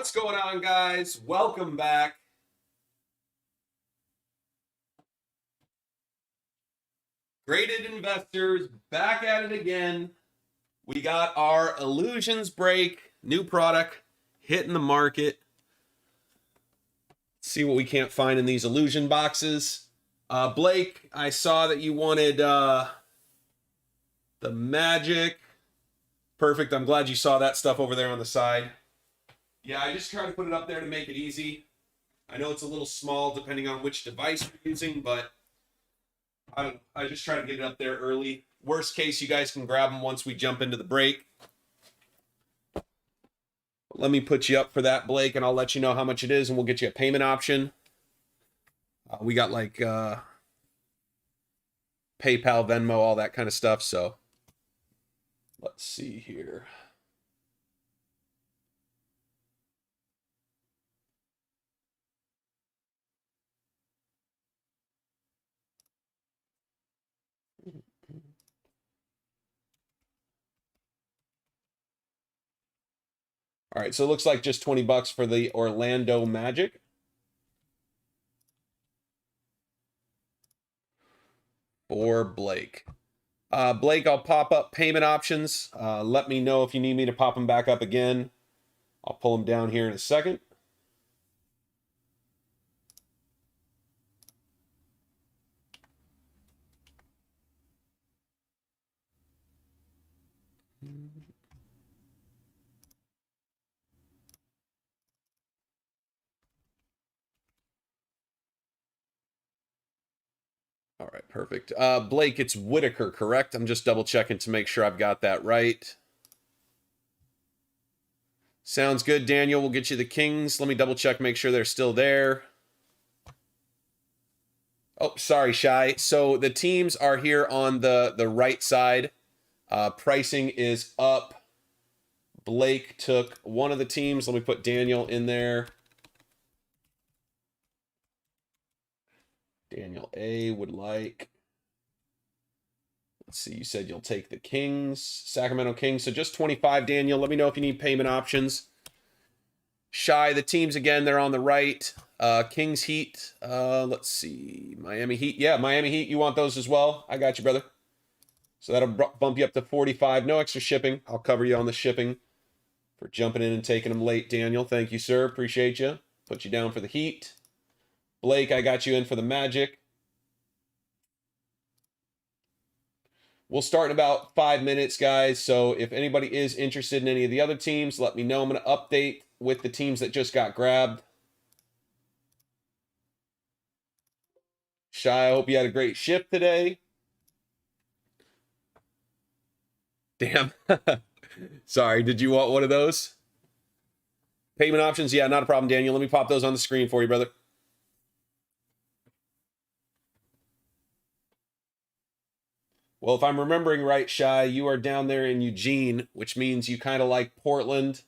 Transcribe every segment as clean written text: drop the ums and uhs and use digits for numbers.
What's going on, guys? Welcome back. Graded investors back at it again. We got our Illusions break, new product hitting the market. Let's see what we can't find in these illusion boxes. Blake, I saw that you wanted the magic. Perfect. I'm glad you saw that stuff over there on the side. Yeah, I just try to put it up there to make it easy. I know it's a little small depending on which device you're using, but I just try to get it up there early. Worst case, you guys can grab them once we jump into the break. Let me put you up for that, Blake, and I'll let you know how much it is, and we'll get you a payment option. We got like PayPal, Venmo, all that kind of stuff, so let's see here. All right, so it looks like just 20 bucks for the Orlando Magic. For Blake. Blake, I'll pop up payment options. Let me know if you need me to pop them back up again. I'll pull them down here in a second. All right, perfect. Blake, it's Whitaker, correct? I'm just double checking to make sure I've got that right. Sounds good, Daniel. We'll get you the Kings. Let me double check, make sure they're still there. Oh, sorry, Shy. So the teams are here on the right side. Pricing is up. Blake took one of the teams. Let me put Daniel in there. Daniel A would like... Let's see, you said you'll take the Kings, Sacramento Kings. So just 25, Daniel. Let me know if you need payment options. Shy, the teams, again, they're on the right. Kings Heat. Let's see. Miami Heat. Yeah, Miami Heat. You want those as well? I got you, brother. So that'll bump you up to 45. No extra shipping. I'll cover you on the shipping for jumping in and taking them late, Daniel. Thank you, sir. Appreciate you. Put you down for the Heat. Blake, I got you in for the Magic. We'll start in about 5 minutes, guys. So if anybody is interested in any of the other teams, let me know. I'm going to update with the teams that just got grabbed. Shy, I hope you had a great shift today. Damn. Sorry, did you want one of those? Payment options? Yeah, not a problem, Daniel. Let me pop those on the screen for you, brother. Well, if I'm remembering right, Shy, you are down there in Eugene, which means you kind of like Portland.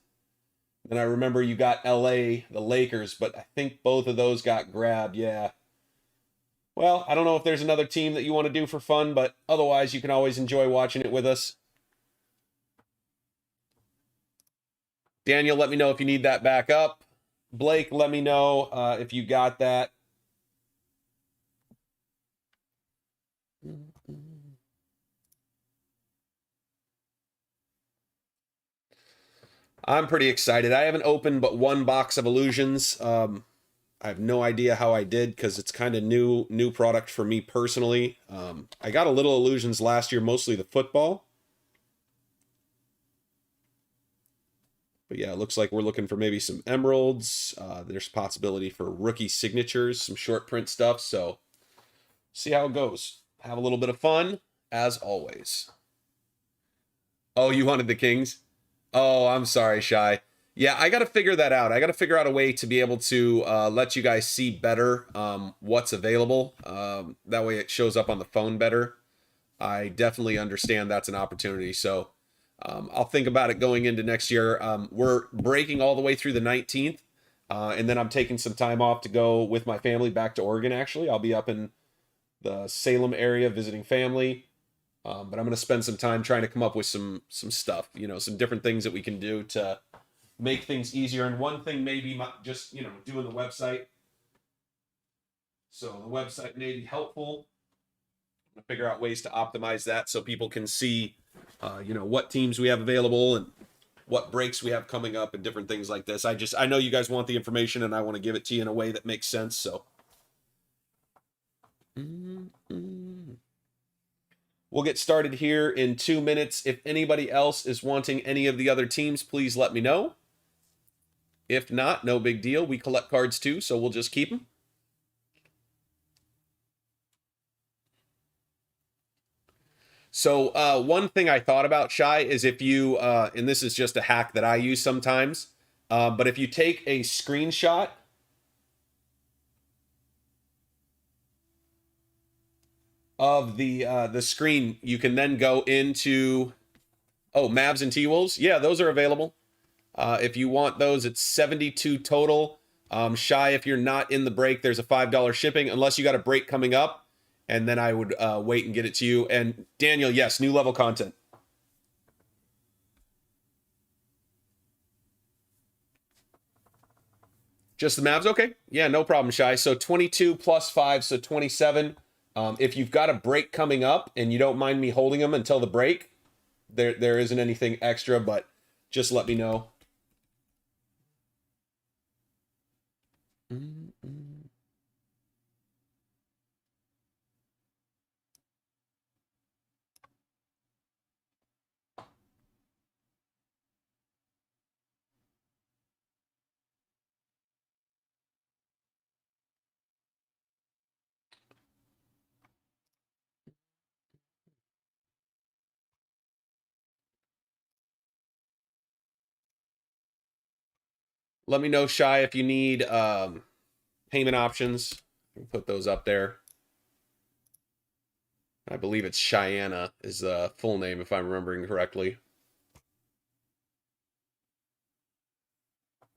And I remember you got LA, the Lakers, but I think both of those got grabbed, yeah. Well, I don't know if there's another team that you want to do for fun, but otherwise you can always enjoy watching it with us. Daniel, let me know if you need that back up. Blake, let me know if you got that. I'm pretty excited. I haven't opened but one box of Illusions. I have no idea how I did because it's kind of new product for me personally. I got a little Illusions last year, mostly the football. But yeah, it looks like we're looking for maybe some emeralds. There's possibility for rookie signatures, some short print stuff. So see how it goes. Have a little bit of fun, as always. Oh, you wanted the Kings? Oh, I'm sorry, Shy. Yeah, I got to figure that out. I got to figure out a way to be able to let you guys see better what's available. That way it shows up on the phone better. I definitely understand that's an opportunity. So I'll think about it going into next year. We're breaking all the way through the 19th. And then I'm taking some time off to go with my family back to Oregon, actually. I'll be up in the Salem area visiting family. But I'm going to spend some time trying to come up with some stuff, you know, some different things that we can do to make things easier. And one thing maybe just, doing the website. So the website may be helpful to figure out ways to optimize that so people can see, what teams we have available and what breaks we have coming up and different things like this. I know you guys want the information and I want to give it to you in a way that makes sense. So we'll get started here in 2 minutes. If anybody else is wanting any of the other teams, please let me know. If not, no big deal. We collect cards too, so we'll just keep them. So one thing I thought about, Shy, is if you, and this is just a hack that I use sometimes, but if you take a screenshot of the screen, you can then go into, Mavs and T-Wolves. Yeah, those are available. If you want those, it's $72 total. Shy, if you're not in the break, there's a $5 shipping, unless you got a break coming up. And then I would wait and get it to you. And Daniel, yes, new level content. Just the Mavs? Okay. Yeah, no problem, Shy. So 22 plus 5, so 27. If you've got a break coming up and you don't mind me holding them until the break, there isn't anything extra, but just let me know. Let me know, Shy, if you need payment options. Put those up there. I believe it's Cheyenne is the full name, if I'm remembering correctly.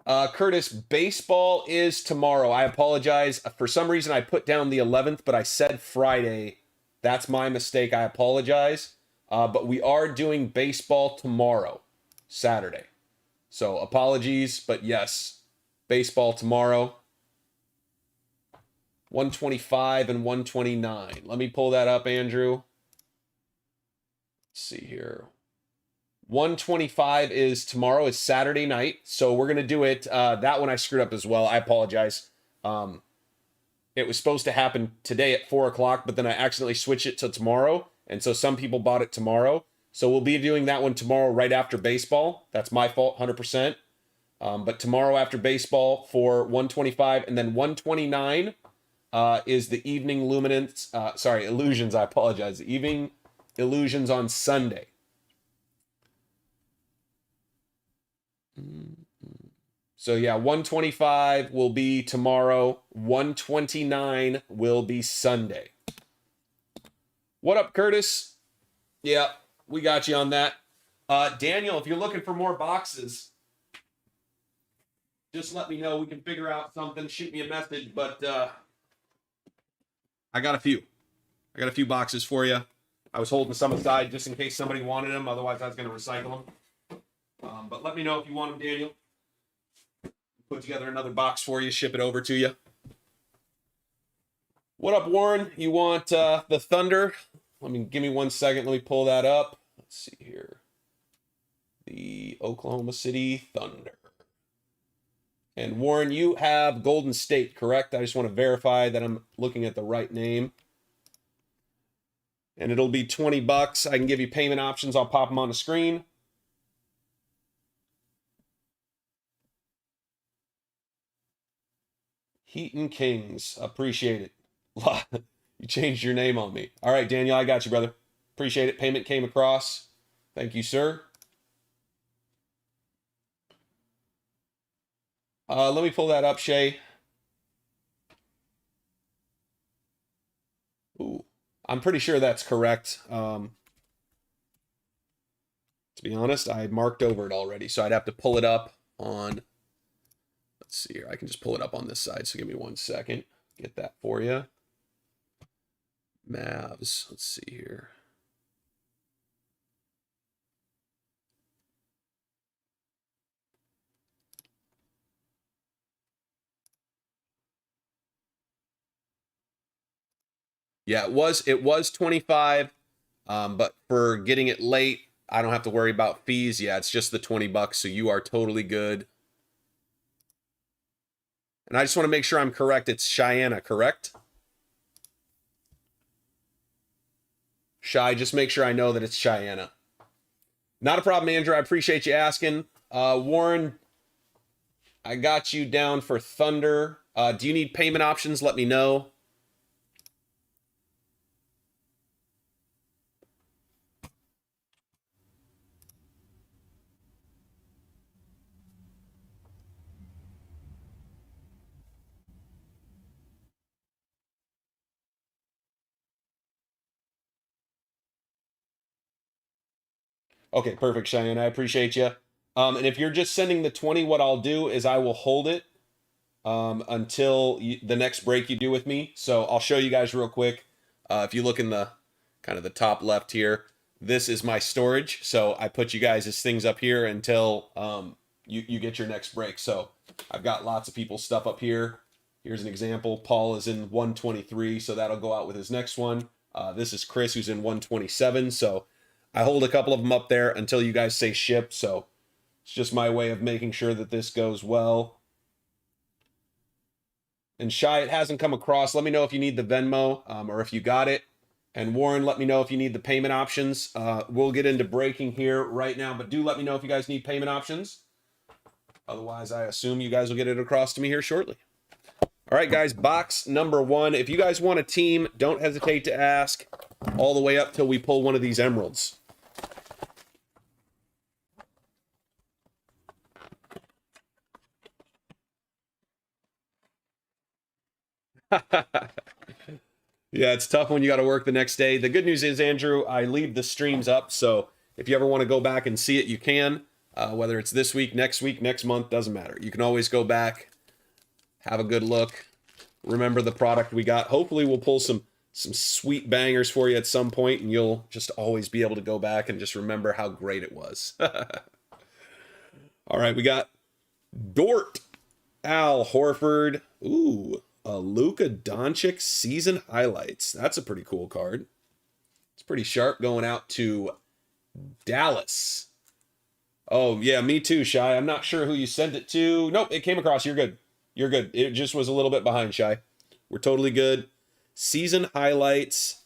Curtis, baseball is tomorrow. I apologize. For some reason, I put down the 11th, but I said Friday. That's my mistake. I apologize. But we are doing baseball tomorrow, Saturday. So apologies, but yes, baseball tomorrow. 125 and 129. Let me pull that up, Andrew. Let's see here. 125 is tomorrow. It's Saturday night. So we're going to do it. That one I screwed up as well. I apologize. It was supposed to happen today at 4 o'clock, but then I accidentally switched it to tomorrow. And so some people bought it tomorrow. So we'll be doing that one tomorrow right after baseball. That's my fault, 100%. But tomorrow after baseball for 125. And then 129 is the evening luminance. Illusions. I apologize. The evening illusions on Sunday. So yeah, 125 will be tomorrow. 129 will be Sunday. What up, Curtis? Yeah, we got you on that. Daniel, if you're looking for more boxes, just let me know. We can figure out something. Shoot me a message. But I got a few. I got a few boxes for you. I was holding some aside just in case somebody wanted them. Otherwise, I was going to recycle them. But let me know if you want them, Daniel. Put together another box for you, ship it over to you. What up, Warren? You want the Thunder? Give me 1 second. Let me pull that up. Let's see here. The Oklahoma City Thunder. And Warren, you have Golden State, correct? I just want to verify that I'm looking at the right name. And it'll be $20. I can give you payment options. I'll pop them on the screen. Heaton Kings. Appreciate it. You changed your name on me. All right, Daniel, I got you, brother. Appreciate it. Payment came across. Thank you, sir. Let me pull that up, Shay. Ooh, I'm pretty sure that's correct. To be honest, I marked over it already, so I'd have to pull it up on... Let's see here. I can just pull it up on this side, so give me 1 second. Get that for you. Mavs. Let's see here. Yeah, it was 25, but for getting it late, I don't have to worry about fees. Yeah, it's just the $20, so you are totally good. And I just want to make sure I'm correct. It's Cheyenne, correct? Shy, just make sure I know that it's Cheyenne. Not a problem, Andrew. I appreciate you asking. Warren, I got you down for Thunder. Do you need payment options? Let me know. Okay, perfect, Cheyenne. I appreciate you. And if you're just sending the 20, what I'll do is I will hold it until the next break you do with me. So I'll show you guys real quick. If you look in the kind of the top left here, this is my storage. So I put you guys' things up here until you get your next break. So I've got lots of people's stuff up here. Here's an example. Paul is in 123, so that'll go out with his next one. This is Chris, who's in 127. So I hold a couple of them up there until you guys say ship. So it's just my way of making sure that this goes well. And Shy, it hasn't come across. Let me know if you need the Venmo or if you got it. And Warren, let me know if you need the payment options. We'll get into breaking here right now, but do let me know if you guys need payment options. Otherwise, I assume you guys will get it across to me here shortly. All right, guys, box number 1. If you guys want a team, don't hesitate to ask all the way up till we pull one of these emeralds. Yeah, it's tough when you got to work the next day. The good news is, Andrew, I leave the streams up, so if you ever want to go back and see it, you can. Whether it's this week, next month, doesn't matter. You can always go back, have a good look, remember the product we got. Hopefully we'll pull some sweet bangers for you at some point, and you'll just always be able to go back and just remember how great it was. All right, we got Dort, Al Horford. Ooh, a Luka Doncic season highlights. That's a pretty cool card. It's pretty sharp, going out to Dallas. Oh, yeah, me too, Shy. I'm not sure who you sent it to. Nope, it came across. You're good. You're good. It just was a little bit behind, Shy. We're totally good. Season highlights.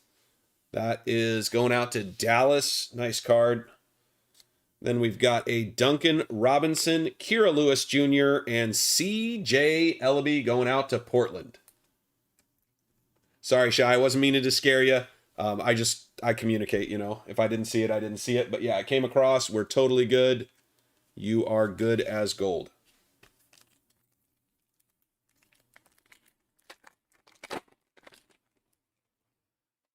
That is going out to Dallas. Nice card. Then we've got a Duncan Robinson, Kira Lewis Jr., and C.J. Ellaby going out to Portland. Sorry, Shy. I wasn't meaning to scare you. I communicate, you know. If I didn't see it, I didn't see it. But yeah, I came across. We're totally good. You are good as gold.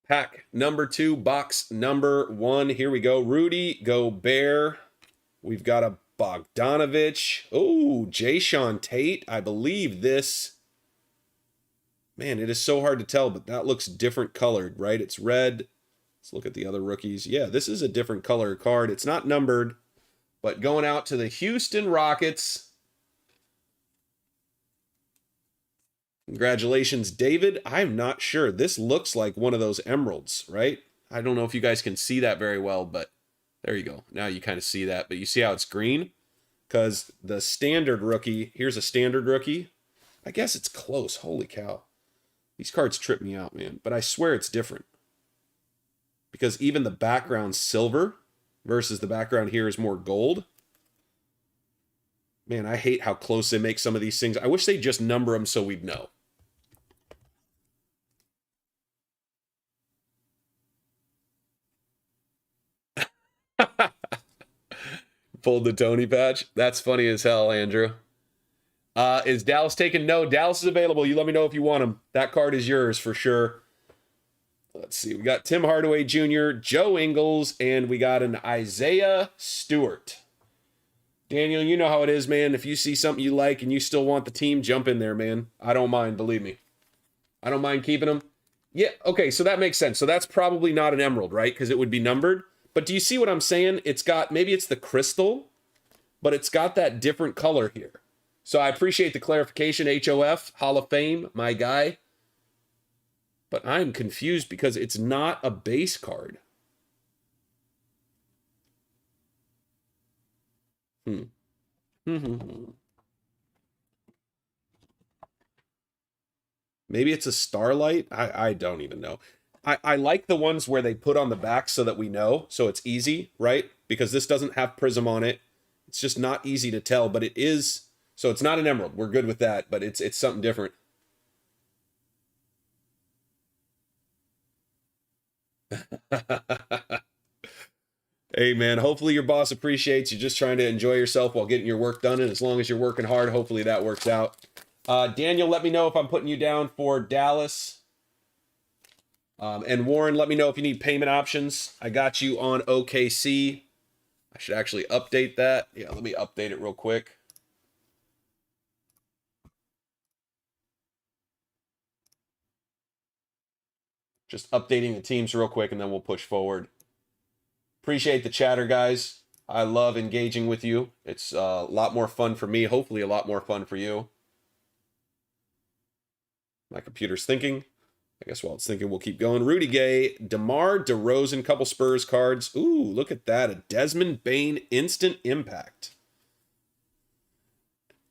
Pack number 2, box number 1. Here we go. Rudy Gobert. We've got a Bogdanovich. Oh, Jayshawn Tate. I believe this. Man, it is so hard to tell, but that looks different colored, right? It's red. Let's look at the other rookies. Yeah, this is a different color card. It's not numbered, but going out to the Houston Rockets. Congratulations, David. I'm not sure. This looks like one of those emeralds, right? I don't know if you guys can see that very well, but there you go. Now you kind of see that, but you see how it's green? Because the standard rookie, here's a standard rookie. I guess it's close. Holy cow. These cards trip me out, man. But I swear it's different. Because even the background's silver versus the background here is more gold. Man, I hate how close they make some of these things. I wish they'd just number them so we'd know. Pulled the Tony patch. That's funny as hell, Andrew. Is Dallas taken? No, Dallas is available. You let me know if you want him. That card is yours for sure. Let's see. We got Tim Hardaway Jr., Joe Ingles, and we got an Isaiah Stewart. Daniel, you know how it is, man. If you see something you like and you still want the team, jump in there, man. I don't mind, believe me. I don't mind keeping them. Yeah, okay, so that makes sense. So that's probably not an emerald, right? Because it would be numbered. But do you see what I'm saying? It's got, maybe it's the crystal, but it's got that different color here. So I appreciate the clarification, HOF, Hall of Fame, my guy. But I'm confused because it's not a base card. Hmm. Maybe it's a Starlight? I don't even know. I like the ones where they put on the back so that we know, so it's easy, right? Because this doesn't have prism on it. It's just not easy to tell, but it is. So it's not an emerald. We're good with that, but it's something different. Hey man, hopefully your boss appreciates you just trying to enjoy yourself while getting your work done, and as long as you're working hard, hopefully that works out. Daniel, let me know if I'm putting you down for Dallas. And Warren, let me know if you need payment options. I got you on OKC. I should actually update that. Yeah, let me update it real quick. Just updating the teams real quick, and then we'll push forward. Appreciate the chatter, guys. I love engaging with you. It's a lot more fun for me. Hopefully a lot more fun for you. My computer's thinking. I guess while it's thinking, we'll keep going. Rudy Gay, DeMar DeRozan, couple Spurs cards. Ooh, look at that. A Desmond Bane instant impact.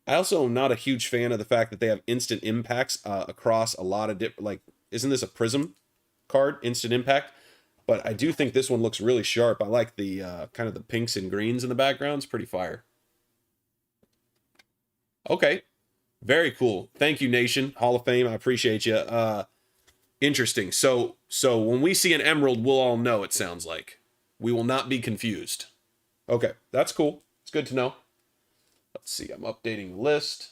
I also am not a huge fan of the fact that they have instant impacts across a lot of different, like, isn't this a Prism card, instant impact? But I do think this one looks really sharp. I like the kind of the pinks and greens in the background. It's pretty fire. Okay. Very cool. Thank you, Nation. Hall of Fame. I appreciate you. Interesting. So when we see an emerald, we'll all know, it sounds like. We will not be confused. Okay. That's cool. It's good to know. Let's see. I'm updating the list.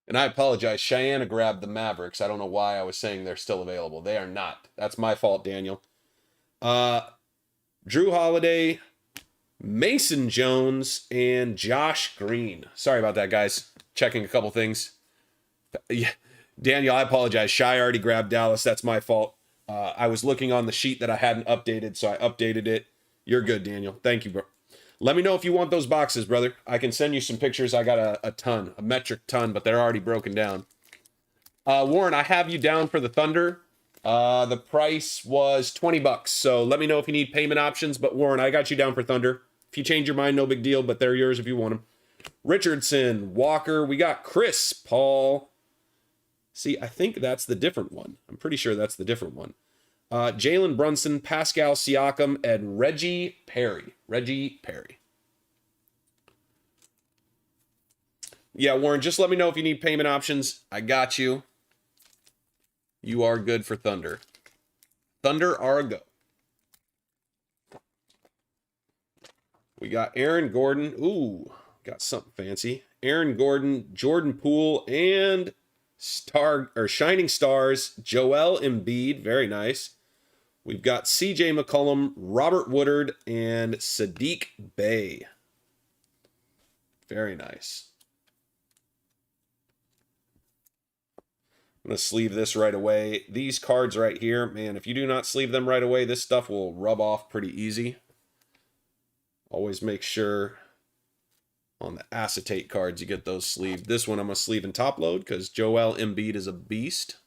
And I apologize. Cheyenne grabbed the Mavericks. I don't know why I was saying they're still available. They are not. That's my fault, Daniel. Drew Holiday, Mason Jones, and Josh Green. Sorry about that, guys. Checking a couple things. Yeah, Daniel, I apologize. Shy already grabbed Dallas. That's my fault. I was looking on the sheet that I hadn't updated, so I updated it. You're good, Daniel. Thank you, bro. Let me know if you want those boxes, brother. I can send you some pictures. I got a ton, a metric ton, but they're already broken down. Warren, I have you down for the Thunder. The price was $20, so let me know if you need payment options. But Warren, I got you down for Thunder. If you change your mind, no big deal, but they're yours if you want them. Richardson, Walker, we got Chris Paul. See, I think that's the different one. I'm pretty sure that's the different one. Jalen Brunson, Pascal Siakam, and Reggie Perry. Reggie Perry. Yeah, Warren, just let me know if you need payment options. I got you. You are good for Thunder. Thunder are a go. We got Aaron Gordon. Ooh, got something fancy. Aaron Gordon, Jordan Poole, and Shining Stars, Joel Embiid. Very nice. We've got CJ McCollum, Robert Woodard, and Sadiq Bey. Very nice. I'm going to sleeve this right away. These cards right here, man, if you do not sleeve them right away, this stuff will rub off pretty easy. Always make sure on the acetate cards you get those sleeved. This one I'm going to sleeve in top load because Joel Embiid is a beast.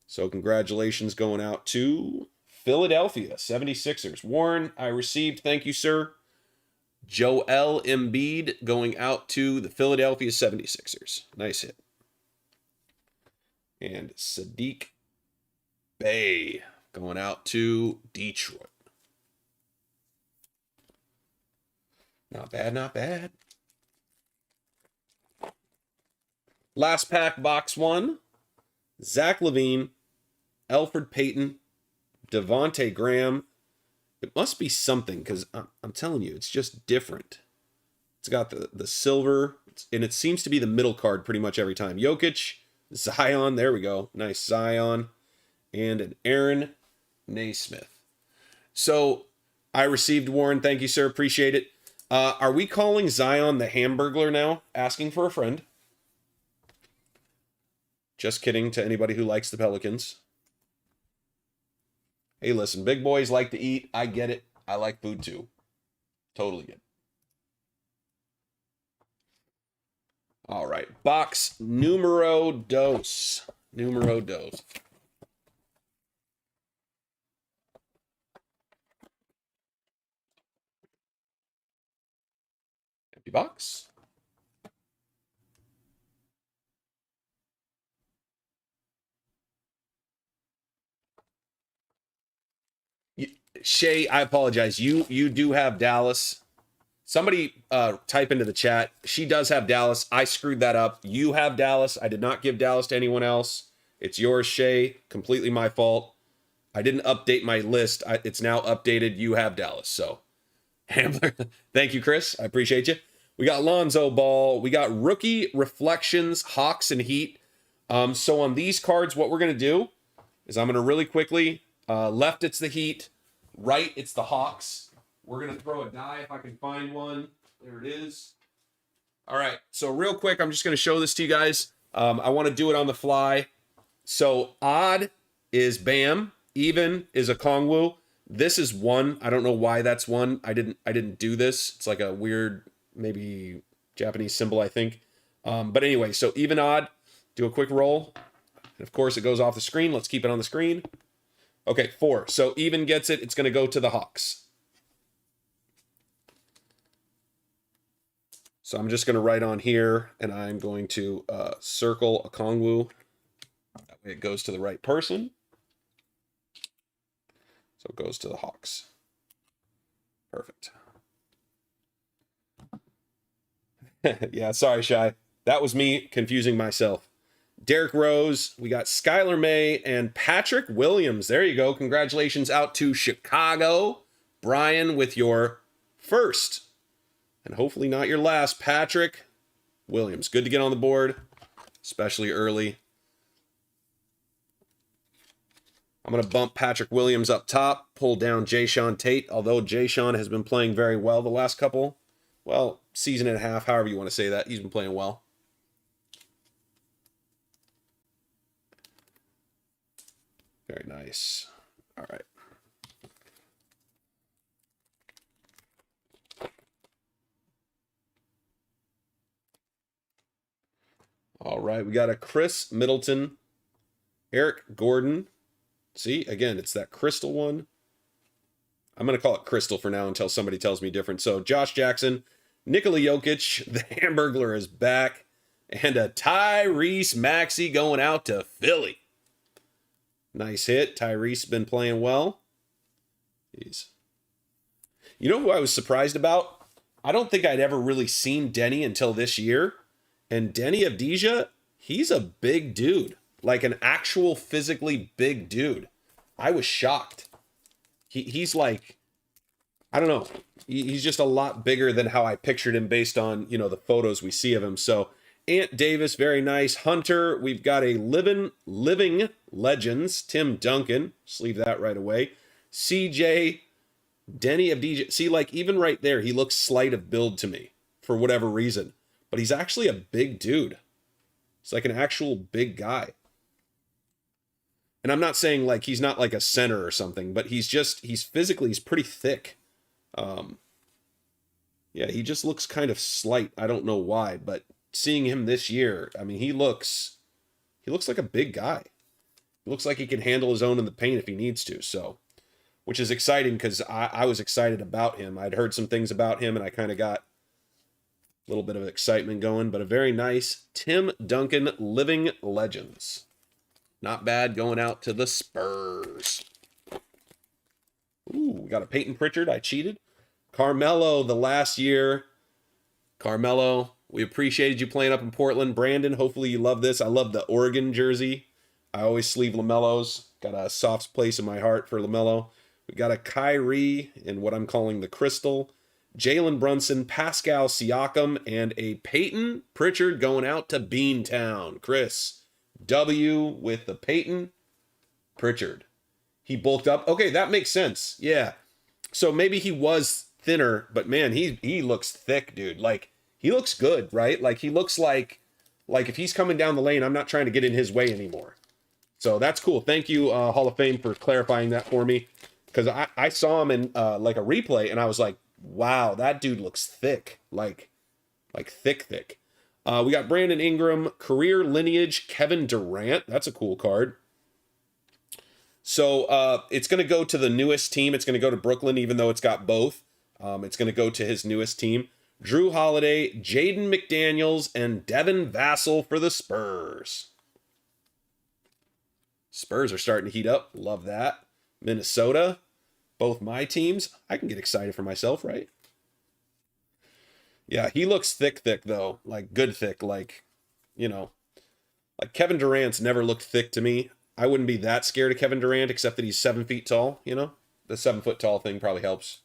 So congratulations going out to Philadelphia 76ers. Warren, I received, thank you, sir. Joel Embiid going out to the Philadelphia 76ers. Nice hit. And Sadiq Bey going out to Detroit. Not bad, not bad. Last pack, box one. Zach LaVine, Elfrid Payton, Devontae Graham. It must be something because I'm telling you, it's just different. It's got the silver, and it seems to be the middle card pretty much every time. Jokic, Zion, there we go. Nice Zion. And an Aaron Naismith. So I received, Warren. Thank you, sir. Appreciate it. Are we calling Zion the Hamburglar now? Asking for a friend. Just kidding to anybody who likes the Pelicans. Hey, listen, big boys like to eat. I get it. I like food too. Totally get it. All right. Box numero dos. Numero dos. Empty box. Shay, I apologize. You do have Dallas. Somebody type into the chat. She does have Dallas. I screwed that up. You have Dallas. I did not give Dallas to anyone else. It's yours, Shay. Completely my fault. I didn't update my list. It's now updated. You have Dallas. So, Hambler. Thank you, Chris. I appreciate you. We got Lonzo Ball. We got Rookie Reflections, Hawks and Heat. So on these cards, what we're going to do is I'm going to really quickly, left it's the Heat, right it's the Hawks. We're going to throw a die if I can find one. There it is. All right. So real quick, I'm just going to show this to you guys. I want to do it on the fly. So odd is Bam. Even is a Kongwu. This is one. I don't know why that's one. I didn't do this. It's like a weird, maybe Japanese symbol, I think. But anyway, so even odd. Do a quick roll. And of course, it goes off the screen. Let's keep it on the screen. Okay, 4. So even gets it. It's going to go to the Hawks. So I'm just going to write on here, and I'm going to circle a Kongwu. That way it goes to the right person. So it goes to the Hawks. Perfect. Yeah, sorry, Shy. That was me confusing myself. Derrick Rose, we got Skylar May and Patrick Williams. There you go. Congratulations out to Chicago. Brian with your first. And hopefully not your last, Patrick Williams. Good to get on the board, especially early. I'm going to bump Patrick Williams up top, pull down Jayshawn Tate, although Jayshawn has been playing very well the last couple, well, season and a half, however you want to say that. He's been playing well. Very nice. All right. All right, we got a Chris Middleton, Eric Gordon. See, again, it's that crystal one. I'm going to call it crystal for now until somebody tells me different. So Josh Jackson, Nikola Jokic, the Hamburglar is back, and a Tyrese Maxey going out to Philly. Nice hit. Tyrese been playing well. Jeez. You know who I was surprised about? I don't think I'd ever really seen Denny until this year. And Denny Avdija, he's a big dude. Like an actual physically big dude. I was shocked. He's like, I don't know. He's just a lot bigger than how I pictured him based on, you know, the photos we see of him. So Ant Davis, very nice. Hunter, we've got a living legends. Tim Duncan, just leave that right away. CJ, Denny Avdija. See, like even right there, he looks slight of build to me for whatever reason. But he's actually a big dude. He's like an actual big guy. And I'm not saying like he's not like a center or something, but he's physically, he's pretty thick. Yeah, he just looks kind of slight. I don't know why, but seeing him this year, I mean, he looks like a big guy. He looks like he can handle his own in the paint if he needs to. So, which is exciting because I was excited about him. I'd heard some things about him and I kind of got a little bit of excitement going, but a very nice Tim Duncan Living Legends. Not bad going out to the Spurs. Ooh, we got a Peyton Pritchard. I cheated. Carmelo, the last year. Carmelo, we appreciated you playing up in Portland. Brandon, hopefully you love this. I love the Oregon jersey. I always sleeve LaMelo's. Got a soft place in my heart for LaMelo. We got a Kyrie in what I'm calling the Crystal. Jalen Brunson, Pascal Siakam, and a Peyton Pritchard going out to Beantown. Chris, W with the Peyton Pritchard. He bulked up. Okay, that makes sense. Yeah. So maybe he was thinner, but man, he looks thick, dude. Like he looks good, right? Like he looks like if he's coming down the lane, I'm not trying to get in his way anymore. So that's cool. Thank you, Hall of Fame, for clarifying that for me. Because I saw him in like a replay, and I was like, wow, that dude looks thick. Like thick, thick. We got Brandon Ingram, career lineage, Kevin Durant. That's a cool card. So it's going to go to the newest team. It's going to go to Brooklyn, even though it's got both. It's going to go to his newest team. Drew Holiday, Jaden McDaniels, and Devin Vassell for the Spurs. Spurs are starting to heat up. Love that. Minnesota, both my teams. I can get excited for myself, right? Yeah, he looks thick, thick, though. Like, good thick. Like, you know, like Kevin Durant's never looked thick to me. I wouldn't be that scared of Kevin Durant, except that he's 7 feet tall, you know? The 7 foot tall thing probably helps.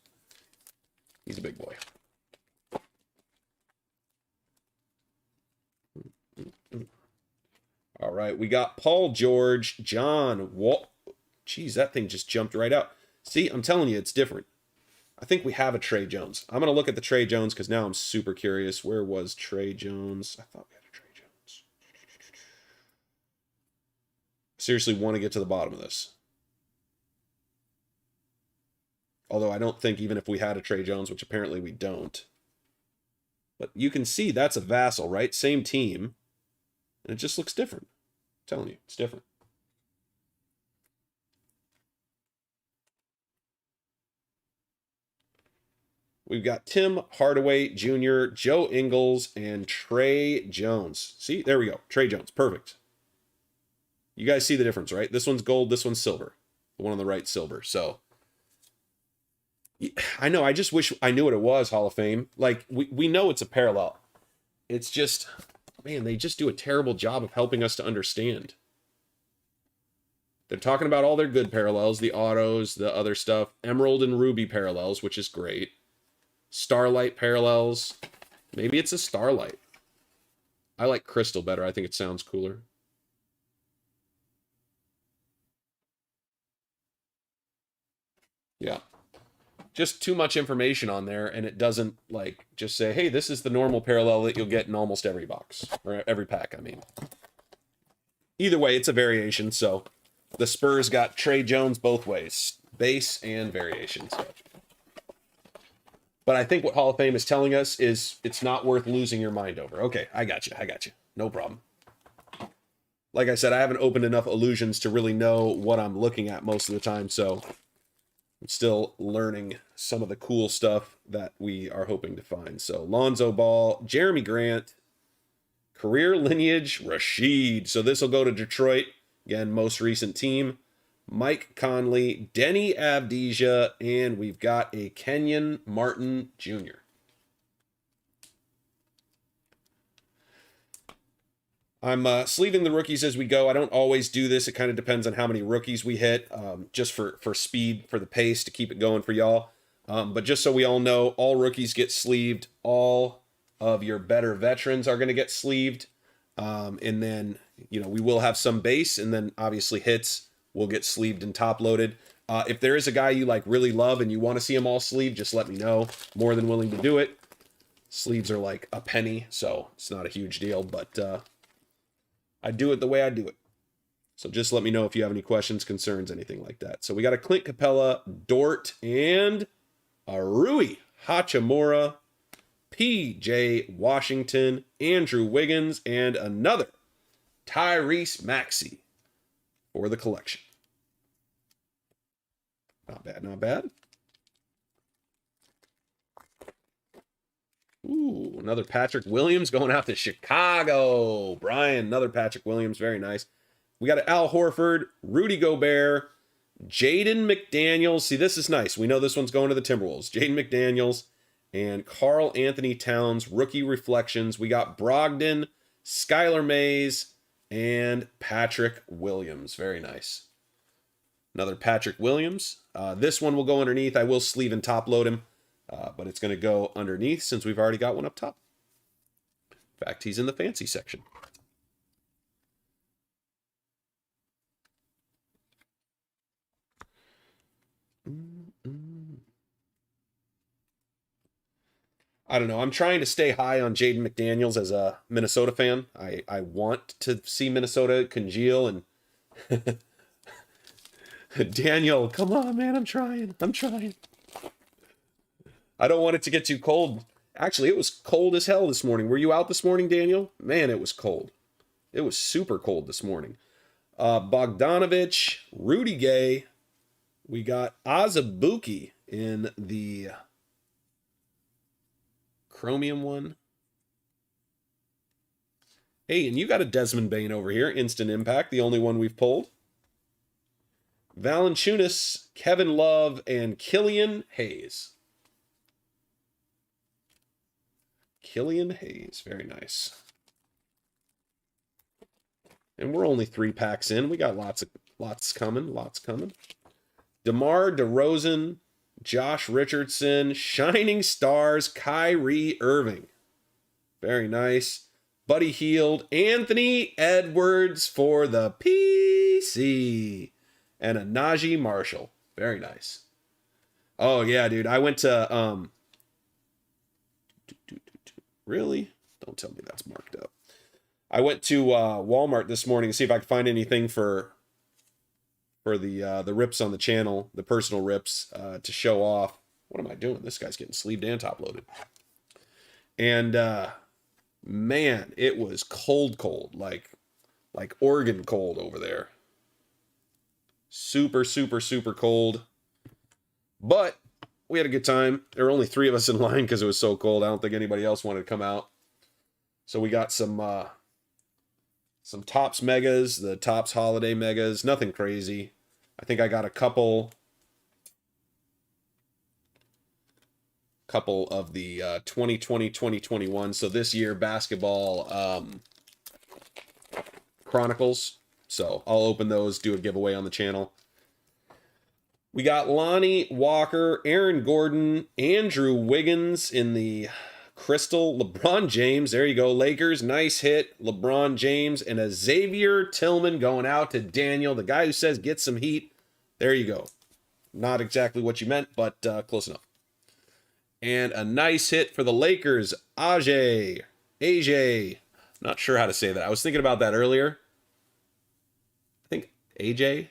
He's a big boy. All right, we got Paul George, John Wall. Jeez, that thing just jumped right out. See, I'm telling you, it's different. I think we have a Trey Jones. I'm going to look at the Trey Jones because now I'm super curious. Where was Trey Jones? I thought we had a Trey Jones. Seriously want to get to the bottom of this. Although I don't think even if we had a Trey Jones, which apparently we don't. But you can see that's a Vassell, right? Same team. And it just looks different. I'm telling you, it's different. We've got Tim Hardaway Jr., Joe Ingles, and Trey Jones. See, there we go. Trey Jones. Perfect. You guys see the difference, right? This one's gold, this one's silver. The one on the right, silver. So, I know, I just wish I knew what it was, Hall of Fame. Like, we know it's a parallel. It's just, man, they just do a terrible job of helping us to understand. They're talking about all their good parallels, the autos, the other stuff, Emerald and Ruby parallels, which is great. Starlight parallels. Maybe it's a Starlight. I like Crystal better. I think it sounds cooler. Yeah. Just too much information on there, and it doesn't, like, just say, hey, this is the normal parallel that you'll get in almost every box. Or every pack, I mean. Either way, it's a variation, so the Spurs got Trey Jones both ways. Base and variation, so. But I think what Hall of Fame is telling us is it's not worth losing your mind over. Okay, I got you. No problem. Like I said, I haven't opened enough illusions to really know what I'm looking at most of the time, so I'm still learning some of the cool stuff that we are hoping to find. So Lonzo Ball, Jeremy Grant, career lineage, Rashid. So this will go to Detroit. Again, most recent team. Mike Conley, Denny Avdija, and we've got a Kenyon Martin Jr. I'm sleeving the rookies as we go. I don't always do this. It kind of depends on how many rookies we hit, just for speed, for the pace, to keep it going for y'all. But just so we all know, all rookies get sleeved. All of your better veterans are going to get sleeved. And then, you know, we will have some base, and then obviously hits will get sleeved and top loaded. If there is a guy you like really love and you want to see them all sleeved, just let me know. More than willing to do it. Sleeves are like a penny, so it's not a huge deal, but I do it the way I do it. So just let me know if you have any questions, concerns, anything like that. So we got a Clint Capella, Dort, and a Rui Hachimura, P.J. Washington, Andrew Wiggins, and another Tyrese Maxey for the collection. Not bad, not bad. Ooh, another Patrick Williams going out to Chicago. Brian, another Patrick Williams. Very nice. We got an Al Horford, Rudy Gobert, Jaden McDaniels. See, this is nice. We know this one's going to the Timberwolves. Jaden McDaniels and Karl Anthony Towns, rookie reflections. We got Brogdon, Skylar Mays, and Patrick Williams. Very nice. Another Patrick Williams. This one will go underneath. I will sleeve and top load him. But it's going to go underneath since we've already got one up top. In fact, he's in the fancy section. I don't know. I'm trying to stay high on Jaden McDaniels as a Minnesota fan. I want to see Minnesota congeal and Daniel, come on, man. I'm trying. I don't want it to get too cold. Actually, it was cold as hell this morning. Were you out this morning, Daniel? Man, it was cold. It was super cold this morning. Bogdanovich, Rudy Gay. We got Azubuike in the chromium one. Hey, and you got a Desmond Bain over here. Instant Impact, the only one we've pulled. Valanciunas, Kevin Love, and Killian Hayes. Killian Hayes, very nice. And we're only 3 packs in. We got lots coming. DeMar DeRozan, Josh Richardson, Shining Stars, Kyrie Irving. Very nice. Buddy Hield, Anthony Edwards for the PC. And a Najee Marshall. Very nice. Oh, yeah, dude. I went to... Really? Don't tell me that's marked up. I went to Walmart this morning to see if I could find anything for the rips on the channel, the personal rips, to show off. What am I doing? This guy's getting sleeved and top loaded. And man, it was cold, like Oregon cold over there. Super, super, super cold. But we had a good time. There were only 3 of us in line because it was so cold. I don't think anybody else wanted to come out. So we got some Topps Megas, the Topps Holiday Megas. Nothing crazy. I think I got a couple of the 2020-2021. So this year basketball Chronicles. So I'll open those, do a giveaway on the channel. We got Lonnie Walker, Aaron Gordon, Andrew Wiggins in the Crystal, LeBron James. There you go. Lakers, nice hit. LeBron James and a Xavier Tillman going out to Daniel, the guy who says get some heat. There you go. Not exactly what you meant, but close enough. And a nice hit for the Lakers, AJ. Not sure how to say that. I was thinking about that earlier. I think AJ.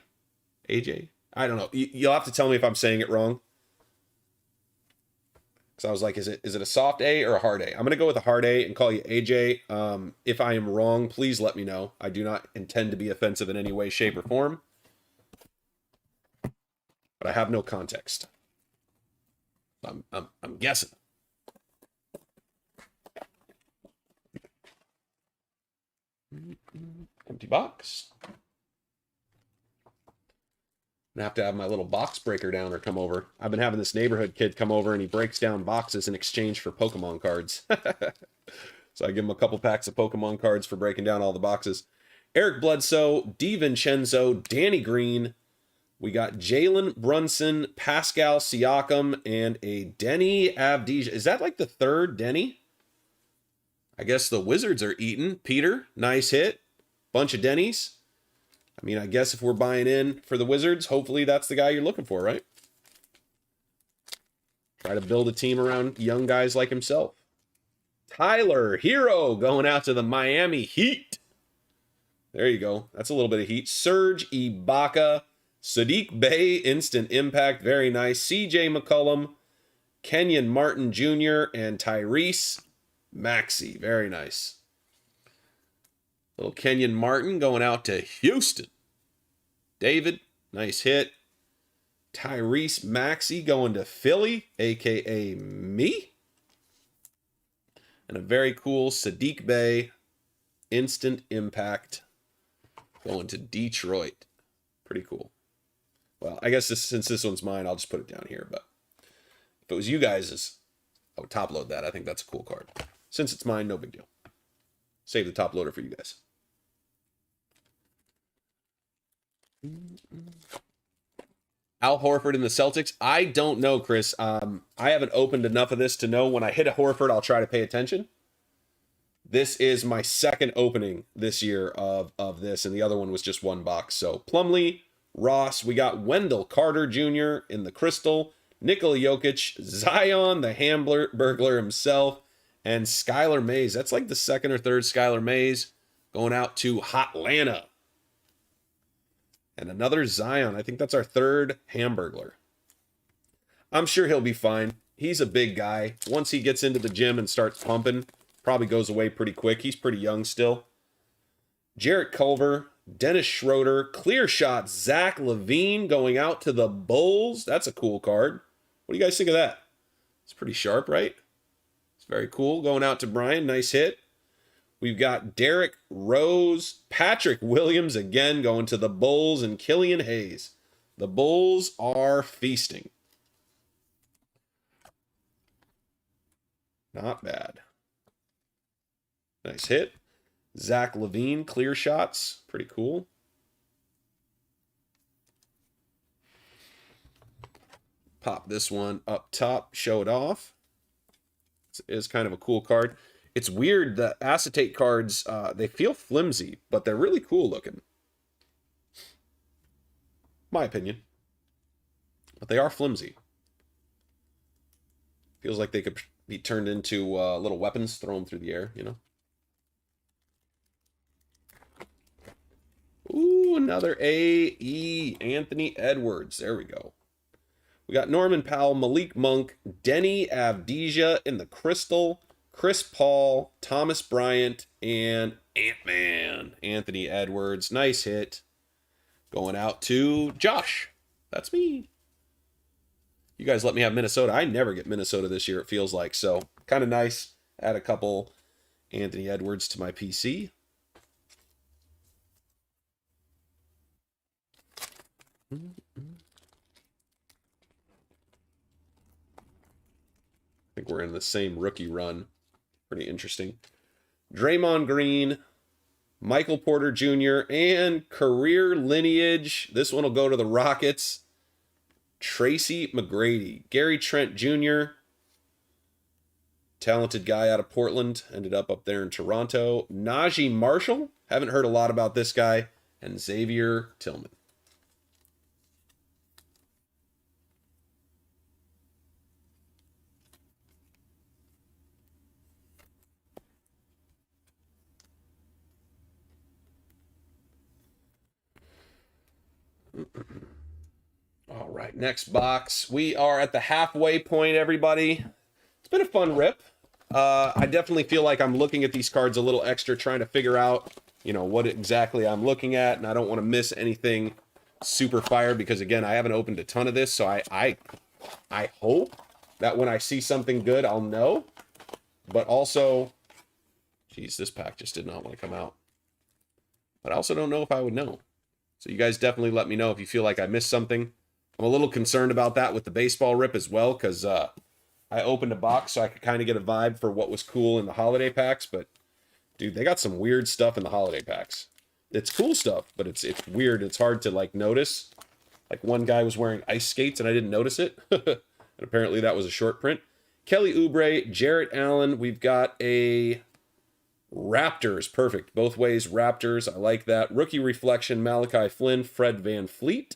I don't know. You'll have to tell me if I'm saying it wrong. Because I was like, is it a soft A or a hard A? I'm going to go with a hard A and call you AJ. If I am wrong, please let me know. I do not intend to be offensive in any way, shape, or form. But I have no context. I'm guessing. Empty box. I have to have my little box breaker downer come over. I've been having this neighborhood kid come over and he breaks down boxes in exchange for Pokemon cards. So I give him a couple packs of Pokemon cards for breaking down all the boxes. Eric Bledsoe, DiVincenzo, Danny Green. We got Jalen Brunson, Pascal Siakam, and a Denny Avdija. Is that like the 3rd Denny? I guess the Wizards are eating. Peter, nice hit. Bunch of Denny's. I mean, I guess if we're buying in for the Wizards, hopefully that's the guy you're looking for, right? Try to build a team around young guys like himself. Tyler Hero going out to the Miami Heat. There you go. That's a little bit of heat. Serge Ibaka, Sadiq Bey, Instant Impact. Very nice. CJ McCollum, Kenyon Martin Jr., and Tyrese Maxey. Very nice. Little Kenyon Martin going out to Houston. David, nice hit. Tyrese Maxey going to Philly, a.k.a. me. And a very cool Sadiq Bey, Instant Impact, going to Detroit. Pretty cool. Well, I guess since this one's mine, I'll just put it down here. But if it was you guys', I would top load that. I think that's a cool card. Since it's mine, no big deal. Save the top loader for you guys. Al Horford in the Celtics. I don't know, Chris. I haven't opened enough of this to know. When I hit a Horford, I'll try to pay attention. This is my 2nd opening this year of this, and the other one was just 1 box. So Plumlee, Ross. We got Wendell Carter Jr. in the Crystal. Nikola Jokic, Zion, the Hamburglar himself, and Skylar Mays. That's like the second or third Skylar Mays going out to Hotlanta. And another Zion. I think that's our third Hamburglar. I'm sure he'll be fine. He's a big guy. Once he gets into the gym and starts pumping, probably goes away pretty quick. He's pretty young still. Jarrett Culver, Dennis Schroeder, clear shot, Zach LaVine going out to the Bulls. That's a cool card. What do you guys think of that? It's pretty sharp, right? It's very cool. Going out to Brian. Nice hit. We've got Derrick Rose, Patrick Williams again going to the Bulls, and Killian Hayes. The Bulls are feasting. Not bad. Nice hit. Zach LaVine, clear shots. Pretty cool. Pop this one up top, show it off. It is kind of a cool card. It's weird, the acetate cards, they feel flimsy, but they're really cool looking. My opinion. But they are flimsy. Feels like they could be turned into little weapons, throw them through the air, you know? Ooh, another AE, Anthony Edwards. There we go. We got Norman Powell, Malik Monk, Denny Avdija in the Crystal, Chris Paul, Thomas Bryant, and Ant-Man, Anthony Edwards. Nice hit. Going out to Josh. That's me. You guys let me have Minnesota. I never get Minnesota this year, it feels like. So, kind of nice. Add a couple Anthony Edwards to my PC. I think we're in the same rookie run. Pretty interesting. Draymond Green, Michael Porter Jr., and career lineage. This one will go to the Rockets. Tracy McGrady. Gary Trent Jr., talented guy out of Portland. Ended up there in Toronto. Najee Marshall. Haven't heard a lot about this guy. And Xavier Tillman. All right, next box. We are at the halfway point, everybody. It's been a fun rip. I definitely feel like I'm looking at these cards a little extra, trying to figure out, you know, what exactly I'm looking at, and I don't want to miss anything super fire because, again, I haven't opened a ton of this, so I hope that when I see something good, I'll know. But also, geez, this pack just did not want to come out. But I also don't know if I would know. So you guys definitely let me know if you feel like I missed something. I'm a little concerned about that with the baseball rip as well, because I opened a box so I could kind of get a vibe for what was cool in the holiday packs. But, dude, they got some weird stuff in the holiday packs. It's cool stuff, but it's weird. It's hard to, like, notice. Like, one guy was wearing ice skates, and I didn't notice it. And apparently that was a short print. Kelly Oubre, Jarrett Allen. We've got a Raptors. Perfect. Both ways, Raptors. I like that. Rookie Reflection, Malachi Flynn, Fred VanVleet,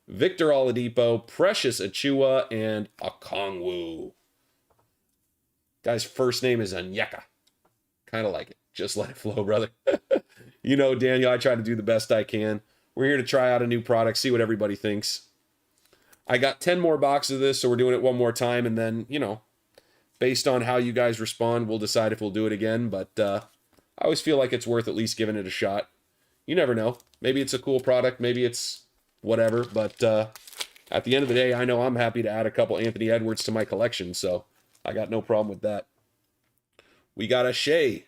Victor Oladipo, Precious Achiuwa, and Okongwu. Guy's first name is Onyeka. Kind of like it. Just let it flow, brother. You know, Daniel, I try to do the best I can. We're here to try out a new product, see what everybody thinks. I got 10 more boxes of this, so we're doing it one more time, and then, you know, based on how you guys respond, we'll decide if we'll do it again, but I always feel like it's worth at least giving it a shot. You never know. Maybe it's a cool product, maybe it's whatever, but at the end of the day, I know I'm happy to add a couple Anthony Edwards to my collection, so I got no problem with that. We got a Shea,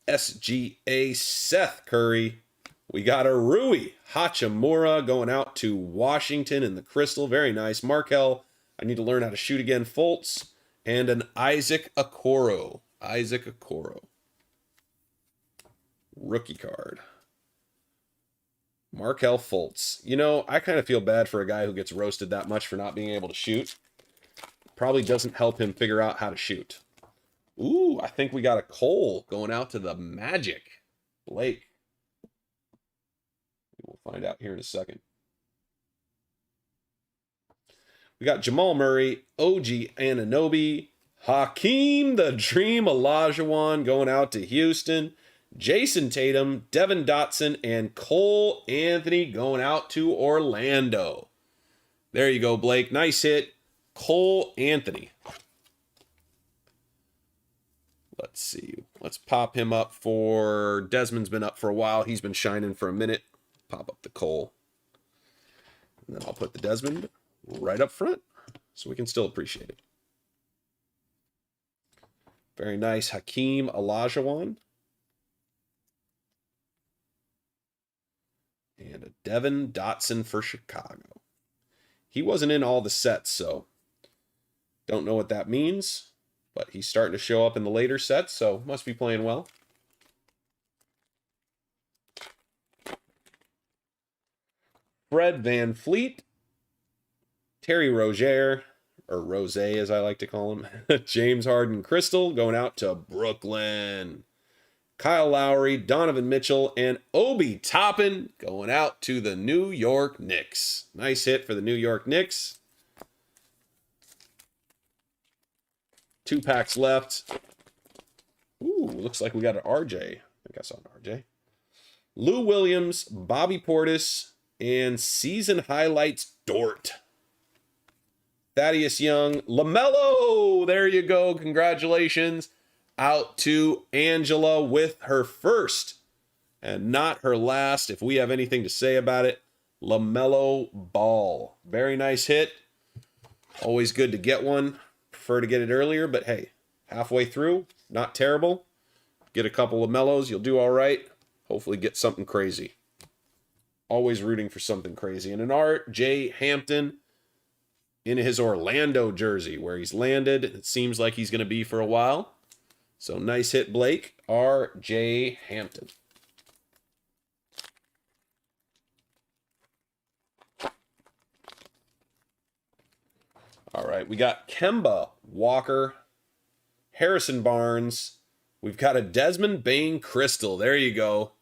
SGA, Seth Curry. We got a Rui Hachimura going out to Washington in the Crystal. Very nice. Markel, I need to learn how to shoot again. Fultz, and an Isaac Okoro. Isaac Okoro. Rookie card. Markel Fultz. You know, I kind of feel bad for a guy who gets roasted that much for not being able to shoot. Probably doesn't help him figure out how to shoot. Ooh, I think we got a Cole going out to the Magic. Blake. We'll find out here in a second. We got Jamal Murray, OG Anunoby, Hakeem the Dream Olajuwon going out to Houston, Jason Tatum, Devin Dotson, and Cole Anthony going out to Orlando. There you go, Blake. Nice hit. Cole Anthony. Let's see. Let's pop him up for... Desmond's been up for a while. He's been shining for a minute. Pop up the Cole. And then I'll put the Desmond right up front so we can still appreciate it. Very nice. Hakeem Olajuwon. And a Devin Dotson for Chicago. He wasn't in all the sets, so don't know what that means. But he's starting to show up in the later sets, so must be playing well. Fred VanVleet. Terry Rozier, or Rose as I like to call him. James Harden Crystal going out to Brooklyn. Kyle Lowry, Donovan Mitchell, and Obi Toppin going out to the New York Knicks. Nice hit for the New York Knicks. 2 packs left. Ooh, looks like we got an RJ. I think I saw an RJ. Lou Williams, Bobby Portis, and season highlights Dort. Thaddeus Young, LaMelo. There you go. Congratulations. Out to Angela with her first and not her last, if we have anything to say about it. LaMelo Ball. Very nice hit. Always good to get one. Prefer to get it earlier, but hey, halfway through, not terrible. Get a couple of Mellows, you'll do all right. Hopefully get something crazy. Always rooting for something crazy. And an R.J. Hampton in his Orlando jersey, where he's landed. It seems like he's going to be for a while. So nice hit, Blake. R.J. Hampton. All right, we got Kemba Walker, Harrison Barnes. We've got a Desmond Bane Crystal. There you go.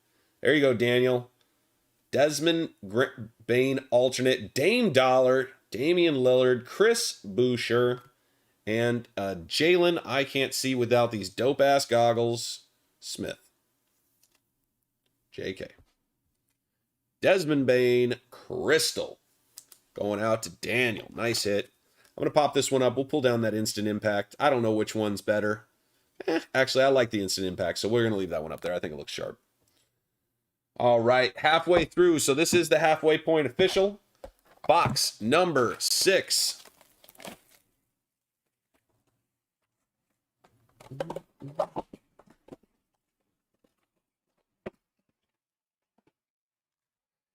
There you go, Daniel. Desmond Bane alternate. Dame Dollar, Damian Lillard, Chris Boucher, and Jalen, I can't see without these dope-ass goggles, Smith. JK. Desmond Bane Crystal. Going out to Daniel. Nice hit. I'm going to pop this one up. We'll pull down that instant impact. I don't know which one's better. Actually, I like the instant impact, so we're going to leave that one up there. I think it looks sharp. All right, halfway through. So this is the halfway point official. Box number 6.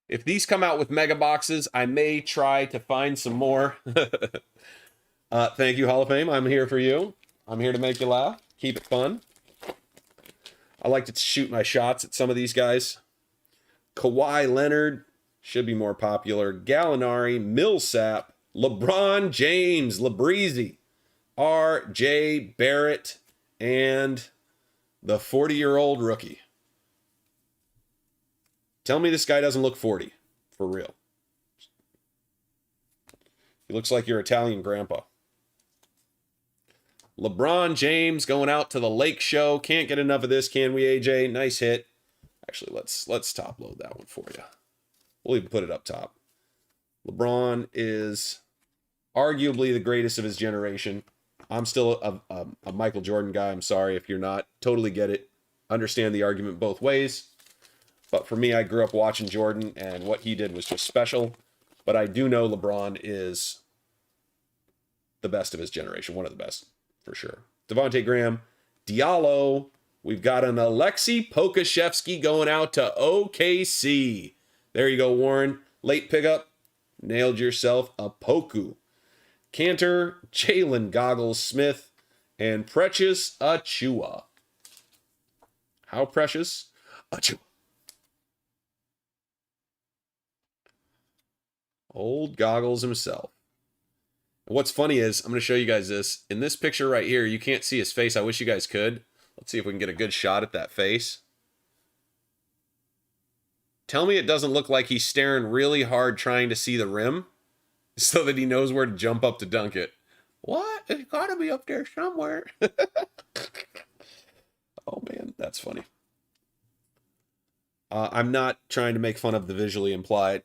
If these come out with mega boxes, I may try to find some more. Thank you, Hall of Fame. I'm here for you. I'm here to make you laugh. Keep it fun. I like to shoot my shots at some of these guys. Kawhi Leonard should be more popular. Gallinari, Millsap, LeBron James, LeBreezy, R.J. Barrett, and the 40-year-old rookie. Tell me this guy doesn't look 40, for real. He looks like your Italian grandpa. LeBron James going out to the Lake Show. Can't get enough of this, can we, AJ? Nice hit. Actually, let's top load that one for you. We'll even put it up top. LeBron is arguably the greatest of his generation. I'm still a Michael Jordan guy. I'm sorry if you're not. Totally get it. Understand the argument both ways. But for me, I grew up watching Jordan, and what he did was just special. But I do know LeBron is the best of his generation. One of the best, for sure. Devontae Graham, Diallo. We've got an Alexei Pokashevsky going out to OKC. There you go, Warren. Late pickup. Nailed yourself a Poku. Cantor, Jalen Goggles Smith, and Precious Achua. How precious? Achua. Old Goggles himself. And what's funny is, I'm going to show you guys this. In this picture right here, you can't see his face. I wish you guys could. Let's see if we can get a good shot at that face. Tell me it doesn't look like he's staring really hard trying to see the rim. so that he knows where to jump up to dunk it. What? It's got to be up there somewhere. Oh man, that's funny. I'm not trying to make fun of the visually impaired.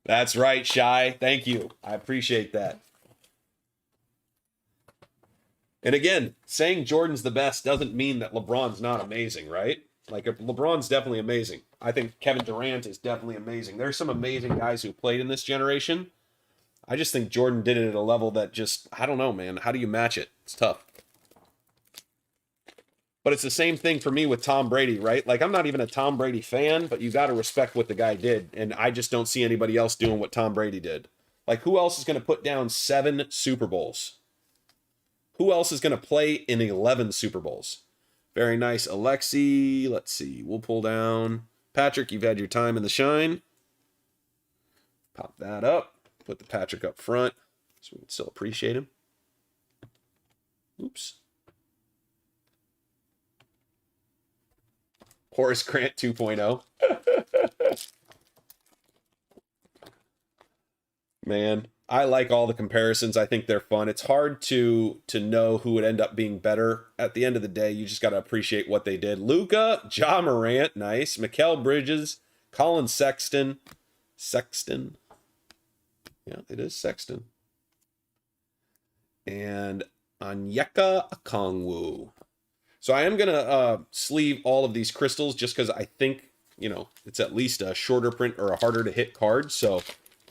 That's right, Shy. Thank you. I appreciate that. And again, saying Jordan's the best doesn't mean that LeBron's not amazing, right? Like, LeBron's definitely amazing. I think Kevin Durant is definitely amazing. There's some amazing guys who played in this generation. I just think Jordan did it at a level that just, I don't know, man. How do you match it? It's tough. But it's the same thing for me with Tom Brady, right? Like, I'm not even a Tom Brady fan, but you got to respect what the guy did. And I just don't see anybody else doing what Tom Brady did. Like, who else is going to put down 7 Super Bowls? Who else is going to play in 11 Super Bowls? Very nice, Alexi. Let's see. We'll pull down. Patrick, you've had your time in the shine. Pop that up. Put the Patrick up front so we can still appreciate him. Oops. Horace Grant 2.0. Man, I like all the comparisons. I think they're fun. It's hard to know who would end up being better. At the end of the day, you just got to appreciate what they did. Luka, Ja Morant, nice. Mikal Bridges, Colin Sexton. Sexton. Yeah, it is Sexton. And Onyeka Okongwu. So I am going to sleeve all of these crystals just because I think, you know, it's at least a shorter print or a harder to hit card. So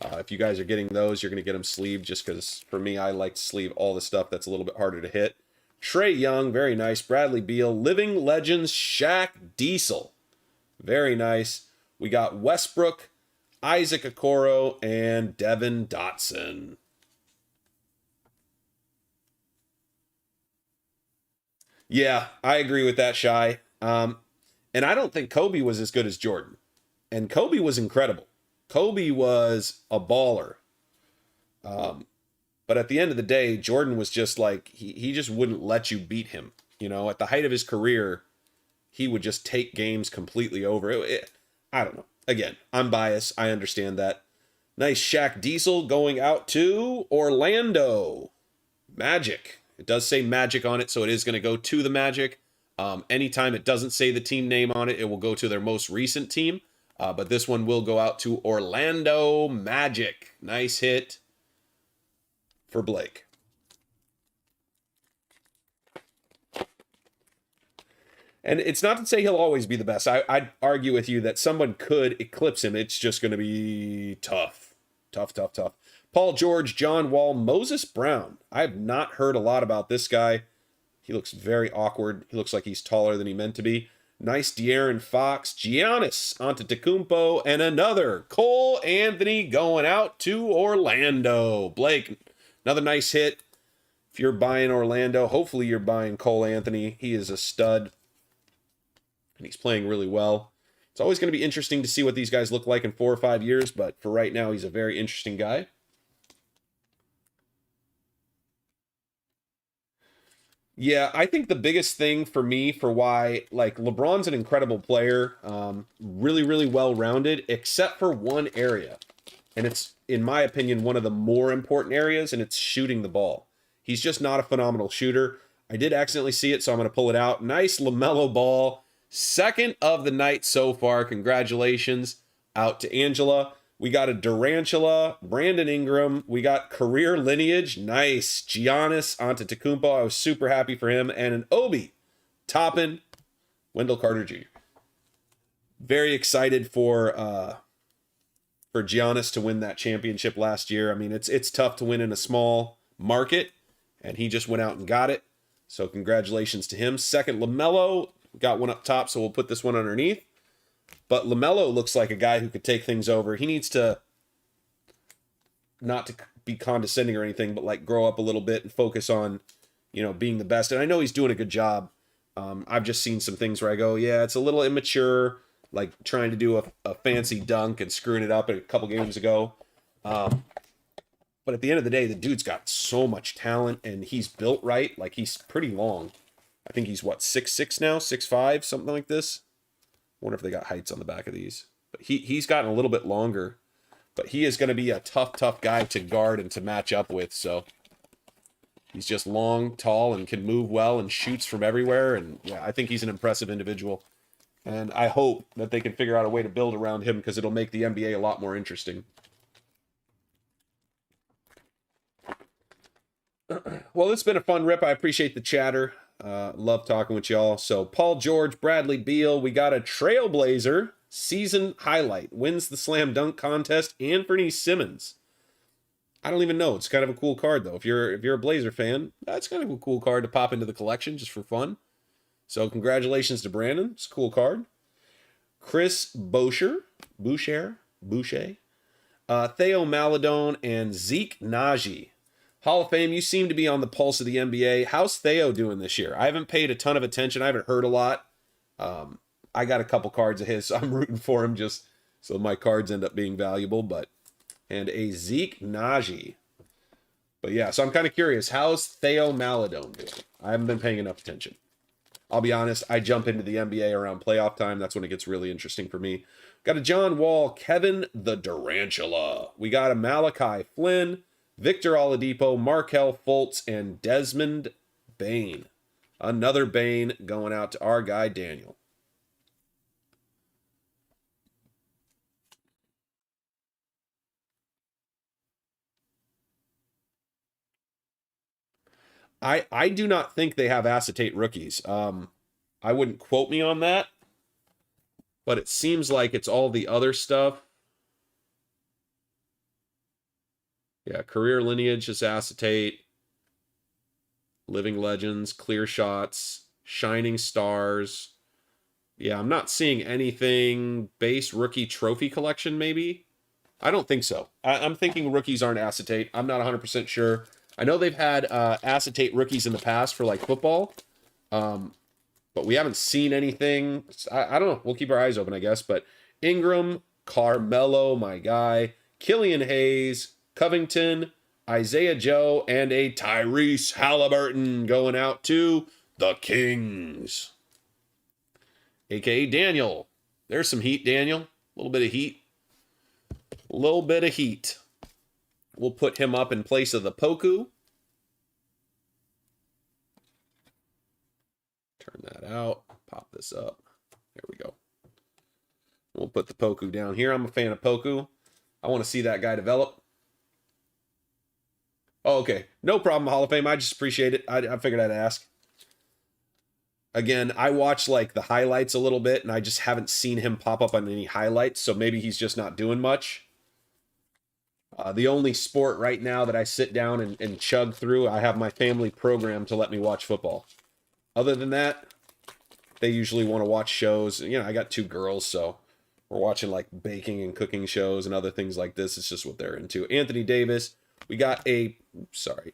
if you guys are getting those, you're going to get them sleeved just because for me, I like to sleeve all the stuff that's a little bit harder to hit. Trae Young, very nice. Bradley Beal, Living Legends, Shaq Diesel. Very nice. We got Westbrook, Isaac Okoro, and Devin Dotson. Yeah, I agree with that, Shy. And I don't think Kobe was as good as Jordan. And Kobe was incredible. Kobe was a baller. But at the end of the day, Jordan was just like, he just wouldn't let you beat him. You know, at the height of his career, he would just take games completely over. I don't know. Again, I'm biased. I understand that. Nice Shaq Diesel going out to Orlando. Magic. It does say Magic on it, so it is going to go to the Magic. Anytime it doesn't say the team name on it, it will go to their most recent team. But this one will go out to Orlando Magic. Nice hit for Blake. And it's not to say he'll always be the best. I'd argue with you that someone could eclipse him. It's just going to be tough. Tough. Paul George, John Wall, Moses Brown. I have not heard a lot about this guy. He looks very awkward. He looks like he's taller than he meant to be. Nice De'Aaron Fox, Giannis Antetokounmpo, and another Cole Anthony going out to Orlando. Blake, another nice hit. If you're buying Orlando, hopefully you're buying Cole Anthony. He is a stud, and he's playing really well. It's always going to be interesting to see what these guys look like in 4 or 5 years, but for right now, he's a very interesting guy. Yeah, I think the biggest thing for me for why, like, LeBron's an incredible player, really, really well-rounded, except for one area. And it's, in my opinion, one of the more important areas, and it's shooting the ball. He's just not a phenomenal shooter. I did accidentally see it, so I'm going to pull it out. Nice LaMelo Ball. Second of the night so far. Congratulations out to Angela. We got a Durantula, Brandon Ingram. We got career lineage. Nice. Giannis Antetokounmpo. I was super happy for him. And an Obi Toppin, Wendell Carter Jr. Very excited for Giannis to win that championship last year. I mean, it's tough to win in a small market, and he just went out and got it. So congratulations to him. Second, LaMelo. Got one up top, so we'll put this one underneath. But LaMelo looks like a guy who could take things over. He needs to, not to be condescending or anything, but like grow up a little bit and focus on, you know, being the best. And I know he's doing a good job. I've just seen some things where I go, yeah, it's a little immature, like trying to do a fancy dunk and screwing it up a couple games ago. But at the end of the day, the dude's got so much talent and he's built right. Like, he's pretty long. I think he's, what, 6'6" now? 6'5", something like this? I wonder if they got heights on the back of these. But he's gotten a little bit longer. But he is going to be a tough guy to guard and to match up with. So he's just long, tall, and can move well and shoots from everywhere. And yeah, I think he's an impressive individual. And I hope that they can figure out a way to build around him because it'll make the NBA a lot more interesting. Well, it's been a fun rip. I appreciate the chatter. Love talking with y'all. So Paul George, Bradley Beal, we got a Trailblazer season highlight. Wins the slam dunk contest, Anthony Simmons. I don't even know. It's kind of a cool card though. If you're a Blazer fan, that's kind of a cool card to pop into the collection just for fun. So congratulations to Brandon. It's a cool card. Chris Boucher, Theo Maladone, and Zeke Naji. Hall of Fame, you seem to be on the pulse of the NBA. How's Theo doing this year? I haven't paid a ton of attention. I haven't heard a lot. I got a couple cards of his, so I'm rooting for him just so my cards end up being valuable. And a Zeke Naji. But yeah, so I'm kind of curious. How's Theo Maladone doing? I haven't been paying enough attention. I'll be honest, I jump into the NBA around playoff time. That's when it gets really interesting for me. Got a John Wall, Kevin the Durantula. We got a Malachi Flynn, Victor Oladipo, Markelle Fultz, and Desmond Bane. Another Bane going out to our guy, Daniel. I do not think they have acetate rookies. I wouldn't quote me on that, but it seems like it's all the other stuff. Yeah, career lineage is acetate. Living legends, clear shots, shining stars. Yeah, I'm not seeing anything. Base rookie trophy collection, maybe? I don't think so. I'm thinking rookies aren't acetate. I'm not 100% sure. I know they've had acetate rookies in the past for like football, but we haven't seen anything. I don't know. We'll keep our eyes open, I guess. But Ingram, Carmelo, my guy, Killian Hayes, Covington, Isaiah Joe, and a Tyrese Halliburton going out to the Kings. AKA Daniel. There's some heat, Daniel. A little bit of heat. A little bit of heat. We'll put him up in place of the Poku. Turn that out. Pop this up. There we go. We'll put the Poku down here. I'm a fan of Poku. I want to see that guy develop. Oh, okay. No problem, Hall of Fame. I just appreciate it. I figured I'd ask. Again, I watch like the highlights a little bit, and I just haven't seen him pop up on any highlights, so maybe he's just not doing much. The only sport right now that I sit down and chug through, I have my family program to let me watch football. Other than that, they usually want to watch shows. You know, I got two girls, so we're watching like baking and cooking shows and other things like this. It's just what they're into. Anthony Davis. We got Anthony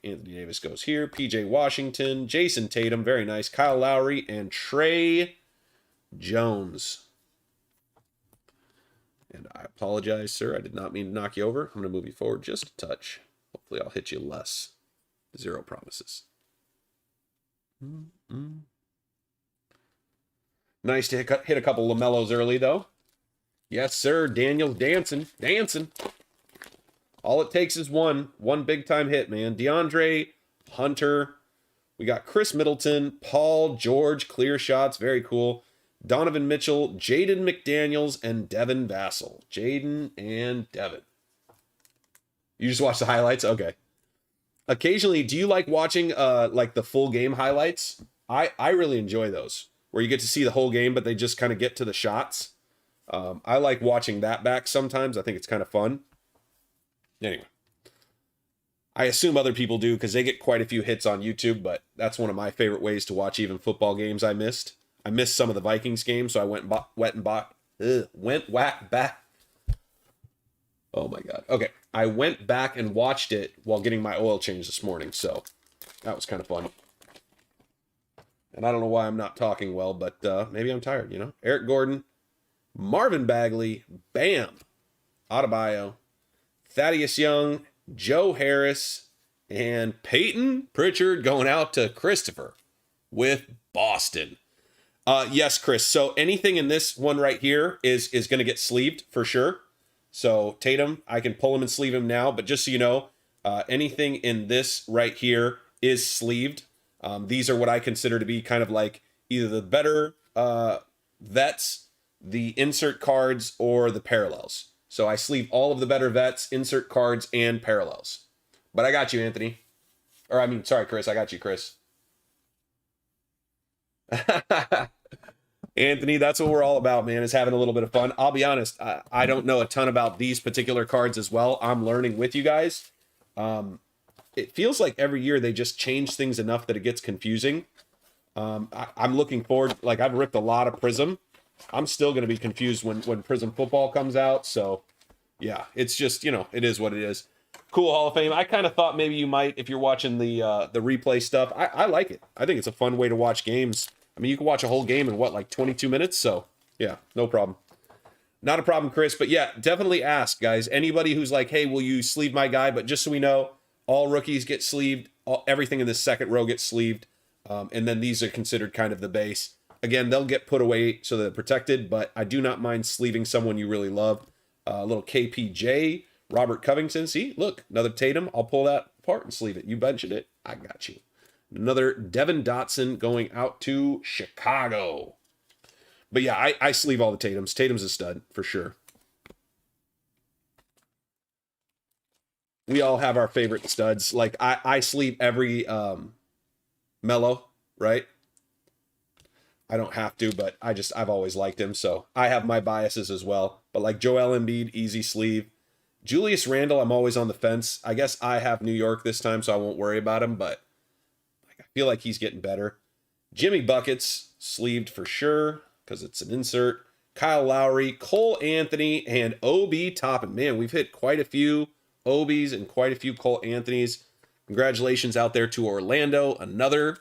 Davis goes here. PJ Washington, Jason Tatum, very nice. Kyle Lowry, and Trey Jones. And I apologize, sir. I did not mean to knock you over. I'm going to move you forward just a touch. Hopefully I'll hit you less. Zero promises. Nice to hit a couple LaMelos early, though. Yes, sir. Daniel's dancing. All it takes is one big-time hit, man. DeAndre Hunter. We got Chris Middleton, Paul George, clear shots. Very cool. Donovan Mitchell, Jaden McDaniels, and Devin Vassell. Jaden and Devin. You just watch the highlights? Okay. Occasionally, do you like watching like the full game highlights? I really enjoy those, where you get to see the whole game, but they just kind of get to the shots. I like watching that back sometimes. I think it's kind of fun. Anyway. I assume other people do because they get quite a few hits on YouTube, but that's one of my favorite ways to watch even football games I missed. I missed some of the Vikings games, so I went back. Oh my God. Okay. I went back and watched it while getting my oil change this morning, so that was kind of fun. And I don't know why I'm not talking well, but maybe I'm tired, you know? Eric Gordon, Marvin Bagley, Bam, Adebayo, Thaddeus Young, Joe Harris, and Peyton Pritchard going out to Christopher with Boston. Yes, Chris. So anything in this one right here is going to get sleeved for sure. So Tatum, I can pull him and sleeve him now, but just so you know, anything in this right here is sleeved. These are what I consider to be kind of like either the better vets, the insert cards, or the parallels. So I sleeve all of the better vets, insert cards, and parallels. But I got you, Anthony. Or I mean, sorry, Chris. I got you, Chris. Anthony, that's what we're all about, man, is having a little bit of fun. I'll be honest, I don't know a ton about these particular cards as well. I'm learning with you guys. It feels like every year they just change things enough that it gets confusing. I'm looking forward, like I've ripped a lot of Prism. I'm still going to be confused when Prism Football comes out. So yeah, it's just, it is what it is. Cool Hall of Fame. I kind of thought maybe you might, if you're watching the replay stuff. I like it. I think it's a fun way to watch games. I mean, you can watch a whole game in what, like 22 minutes? So yeah, no problem. Not a problem, Chris. But yeah, definitely ask, guys. Anybody who's like, hey, will you sleeve my guy? But just so we know, all rookies get sleeved. Everything in the second row gets sleeved. And then these are considered kind of the base. Again, they'll get put away so they're protected, but I do not mind sleeving someone you really love. A little KPJ, Robert Covington. See, look, another Tatum. I'll pull that apart and sleeve it. You mentioned it. I got you. Another Devin Dotson going out to Chicago. But yeah, I sleeve all the Tatums. Tatum's a stud, for sure. We all have our favorite studs. Like, I sleeve every Mello, right? I don't have to, but I've always liked him, so I have my biases as well. But like Joel Embiid, easy sleeve. Julius Randle, I'm always on the fence. I guess I have New York this time, so I won't worry about him, but I feel like he's getting better. Jimmy Buckets, sleeved for sure, because it's an insert. Kyle Lowry, Cole Anthony, and Obi Toppin. Man, we've hit quite a few Obies and quite a few Cole Anthonys. Congratulations out there to Orlando. Another.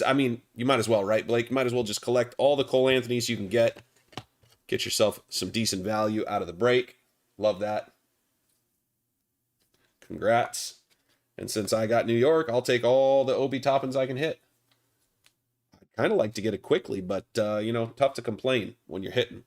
I mean, you might as well, right, Blake? You might as well just collect all the Cole Anthonys you can get. Get yourself some decent value out of the break. Love that. Congrats. And since I got New York, I'll take all the Obi Toppins I can hit. I'd kind of like to get it quickly, but, tough to complain when you're hitting.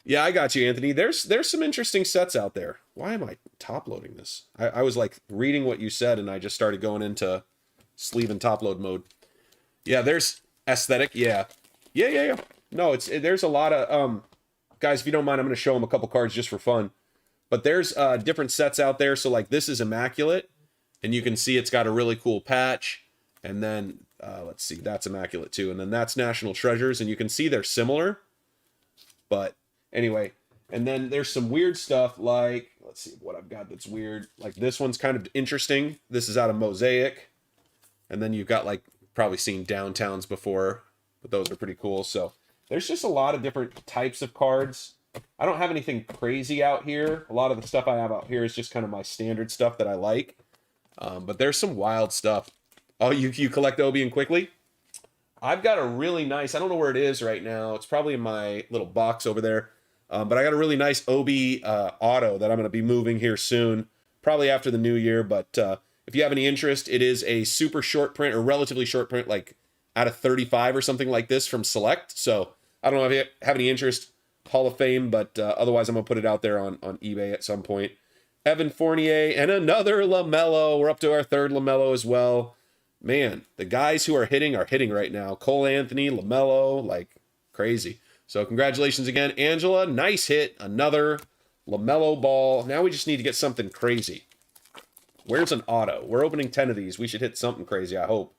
Yeah, I got you, Anthony. There's some interesting sets out there. Why am I top loading this? I was like reading what you said and I just started going into sleeve and top load mode. Yeah, there's aesthetic. Yeah. No, there's a lot of guys, if you don't mind, I'm going to show them a couple cards just for fun. But there's different sets out there. So like this is Immaculate and you can see it's got a really cool patch. And then let's see, that's Immaculate too. And then that's National Treasures and you can see they're similar. But anyway, and then there's some weird stuff like, let's see what I've got that's weird. Like this one's kind of interesting. This is out of Mosaic. And then you've got like probably seen Downtowns before, but those are pretty cool. So there's just a lot of different types of cards. I don't have anything crazy out here. A lot of the stuff I have out here is just kind of my standard stuff that I like. But there's some wild stuff. Oh, you collect Obi and quickly? I've got a really nice, I don't know where it is right now. It's probably in my little box over there. But I got a really nice Obi auto that I'm going to be moving here soon, probably after the new year. But if you have any interest, it is a super short print or relatively short print, like out of 35 or something like this from Select. So I don't know if you have any interest, Hall of Fame, but otherwise I'm going to put it out there on eBay at some point. Evan Fournier and another LaMelo. We're up to our third LaMelo as well. Man, the guys who are hitting right now. Cole Anthony, LaMelo, like crazy. So congratulations again, Angela. Nice hit. Another LaMelo ball. Now we just need to get something crazy. Where's an auto? We're opening 10 of these. We should hit something crazy, I hope.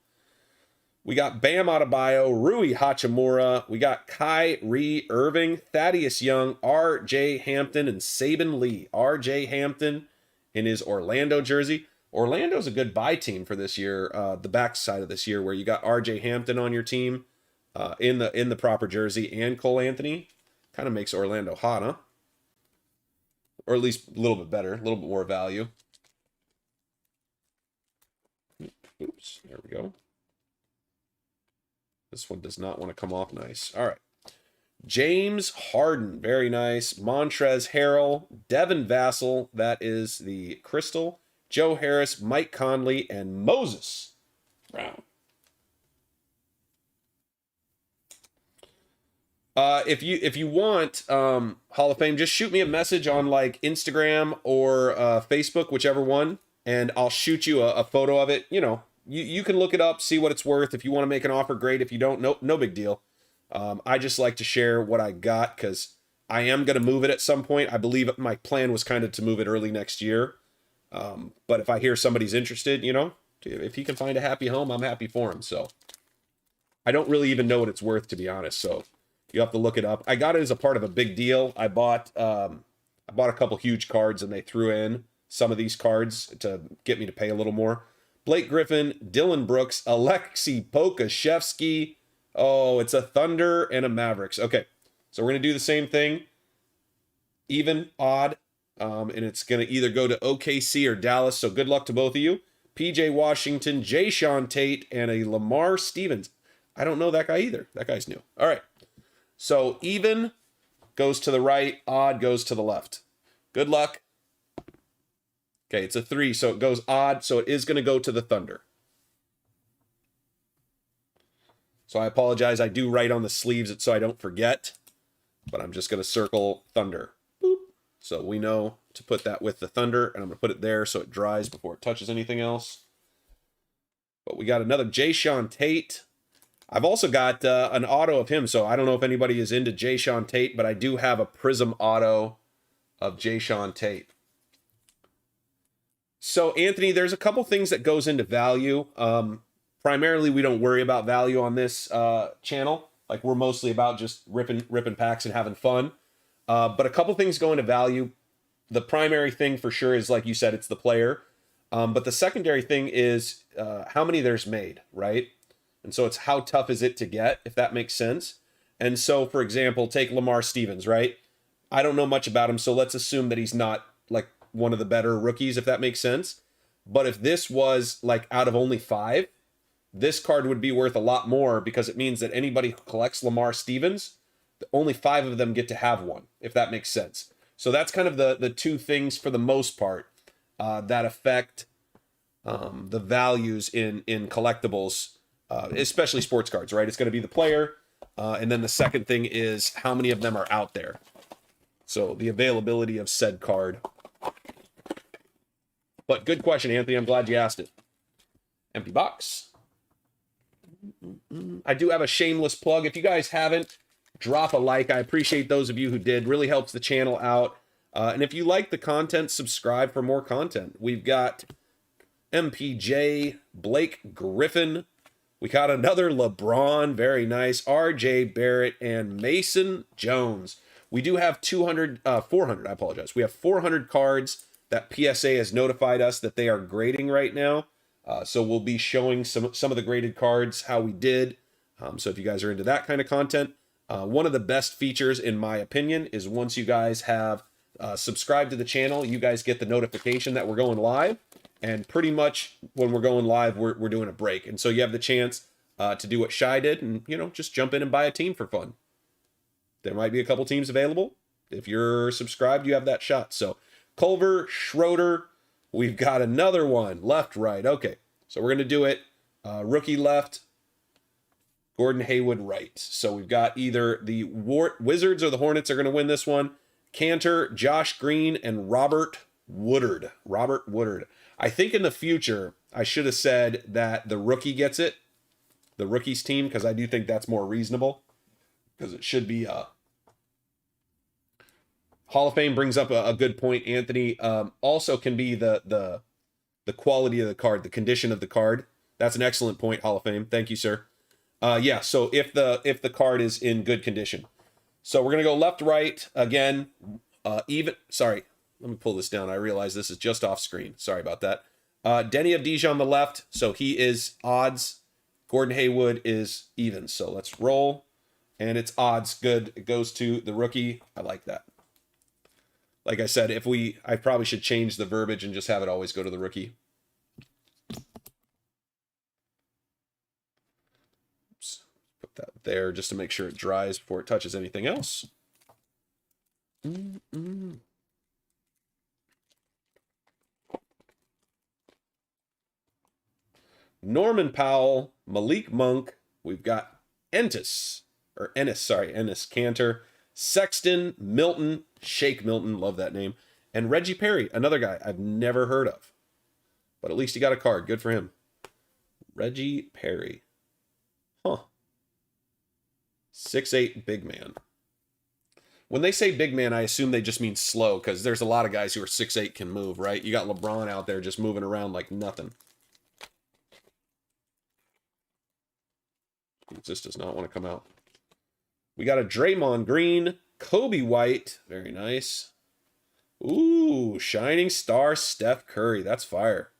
We got Bam Adebayo, Rui Hachimura. We got Kyrie Irving, Thaddeus Young, R.J. Hampton, and Saban Lee. R.J. Hampton in his Orlando jersey. Orlando's a good buy team for this year, the backside of this year, where you got R.J. Hampton on your team in the proper jersey and Cole Anthony. Kind of makes Orlando hot, huh? Or at least a little bit better, a little bit more value. Oops, there we go. This one does not want to come off nice. All right. James Harden, very nice. Montrezl Harrell, Devin Vassell, that is the Crystal. Joe Harris, Mike Conley, and Moses Brown. If you want Hall of Fame, just shoot me a message on like Instagram or Facebook, whichever one, and I'll shoot you a photo of it. You know, you can look it up, see what it's worth. If you want to make an offer, great. If you don't, no big deal. I just like to share what I got because I am going to move it at some point. I believe my plan was kind of to move it early next year. But if I hear somebody's interested, you know, if he can find a happy home, I'm happy for him. So I don't really even know what it's worth, to be honest. So you have to look it up. I got it as a part of a big deal. I bought a couple huge cards and they threw in some of these cards to get me to pay a little more. Blake Griffin, Dylan Brooks, Alexei Pokashevsky. Oh, it's a Thunder and a Mavericks. Okay, so we're going to do the same thing. Even, odd, and it's going to either go to OKC or Dallas, so good luck to both of you. PJ Washington, Jayshawn Tate, and a Lamar Stevens. I don't know that guy either. That guy's new. All right, so even goes to the right, odd goes to the left. Good luck. Okay, it's a 3, so it goes odd, so it is going to go to the Thunder. So I apologize. I do write on the sleeves so I don't forget, but I'm just going to circle Thunder. Boop. So we know to put that with the Thunder, and I'm going to put it there so it dries before it touches anything else. But we got another Jayshawn Tate. I've also got an auto of him, so I don't know if anybody is into Jayshawn Tate, but I do have a Prism auto of Jayshawn Tate. So, Anthony, there's a couple things that goes into value. Primarily, we don't worry about value on this channel. Like, we're mostly about just ripping packs and having fun. But a couple things go into value. The primary thing for sure is, like you said, it's the player. But the secondary thing is how many there's made, right? And so it's how tough is it to get, if that makes sense. And so, for example, take Lamar Stevens, right? I don't know much about him, so let's assume that he's not, like, one of the better rookies, if that makes sense. But if this was, like, out of only 5... this card would be worth a lot more because it means that anybody who collects Lamar Stevens, only 5 of them get to have one, if that makes sense. So that's kind of the two things for the most part that affect the values in collectibles, especially sports cards, right? It's going to be the player. And then the second thing is how many of them are out there. So the availability of said card. But good question, Anthony. I'm glad you asked it. Empty box. I do have a shameless plug. If you guys haven't, drop a like. I appreciate those of you who did. Really helps the channel out. And if you like the content, subscribe for more content. We've got MPJ, Blake Griffin. We got another LeBron, very nice. RJ Barrett and Mason Jones. We do have 400, I apologize. We have 400 cards that PSA has notified us that they are grading right now. So we'll be showing some of the graded cards, how we did. So if you guys are into that kind of content, one of the best features, in my opinion, is once you guys have subscribed to the channel, you guys get the notification that we're going live. And pretty much when we're going live, we're doing a break. And so you have the chance to do what Shy did and, you know, just jump in and buy a team for fun. There might be a couple teams available. If you're subscribed, you have that shot. So Culver, Schroeder, we've got another one, left, right. Okay, so we're going to do it. Rookie left, Gordon Hayward right. So we've got either the Wizards or the Hornets are going to win this one. Cantor, Josh Green, and Robert Woodard. Robert Woodard. I think in the future, I should have said that the rookie gets it, the rookies team, because I do think that's more reasonable. Because it should be Hall of Fame brings up a good point, Anthony. Also can be the quality of the card, the condition of the card. That's an excellent point, Hall of Fame. Thank you, sir. Yeah, so if the card is in good condition. So we're going to go left, right again. Sorry, let me pull this down. I realize this is just off screen. Sorry about that. Denny Avdija on the left, so he is odds. Gordon Hayward is even. So let's roll. And it's odds. Good. It goes to the rookie. I like that. Like I said, I probably should change the verbiage and just have it always go to the rookie. Oops. Put that there just to make sure it dries before it touches anything else. Norman Powell, Malik Monk. We've got Ennis Cantor, Sexton, Milton, Shake Milton, love that name, and Reggie Perry, another guy I've never heard of. But at least he got a card. Good for him. Reggie Perry. Huh. 6'8" big man. When they say big man, I assume they just mean slow, because there's a lot of guys who are 6'8" can move, right? You got LeBron out there just moving around like nothing. This does not want to come out. We got a Draymond Green, Kobe White. Very nice. Ooh, Shining Star Steph Curry. That's fire.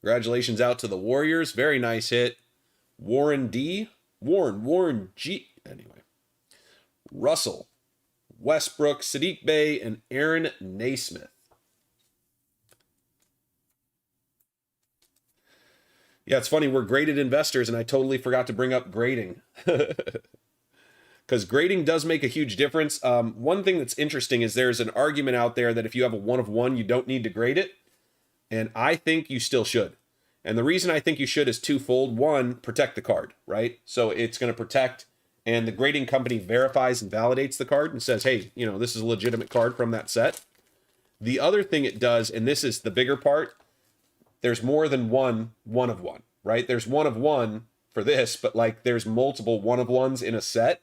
Congratulations out to the Warriors. Very nice hit. Warren G. Anyway. Russell, Westbrook, Sadiq Bey, and Aaron Naismith. Yeah, it's funny. We're graded investors, and I totally forgot to bring up grading. Because grading does make a huge difference. One thing that's interesting is there's an argument out there that if you have a 1 of 1, you don't need to grade it. And I think you still should. And the reason I think you should is twofold. One, protect the card, right? So it's going to protect, and the grading company verifies and validates the card and says, hey, you know, this is a legitimate card from that set. The other thing it does, and this is the bigger part, there's more than one of 1, right? There's 1 of 1 for this, but like there's multiple 1 of 1s in a set.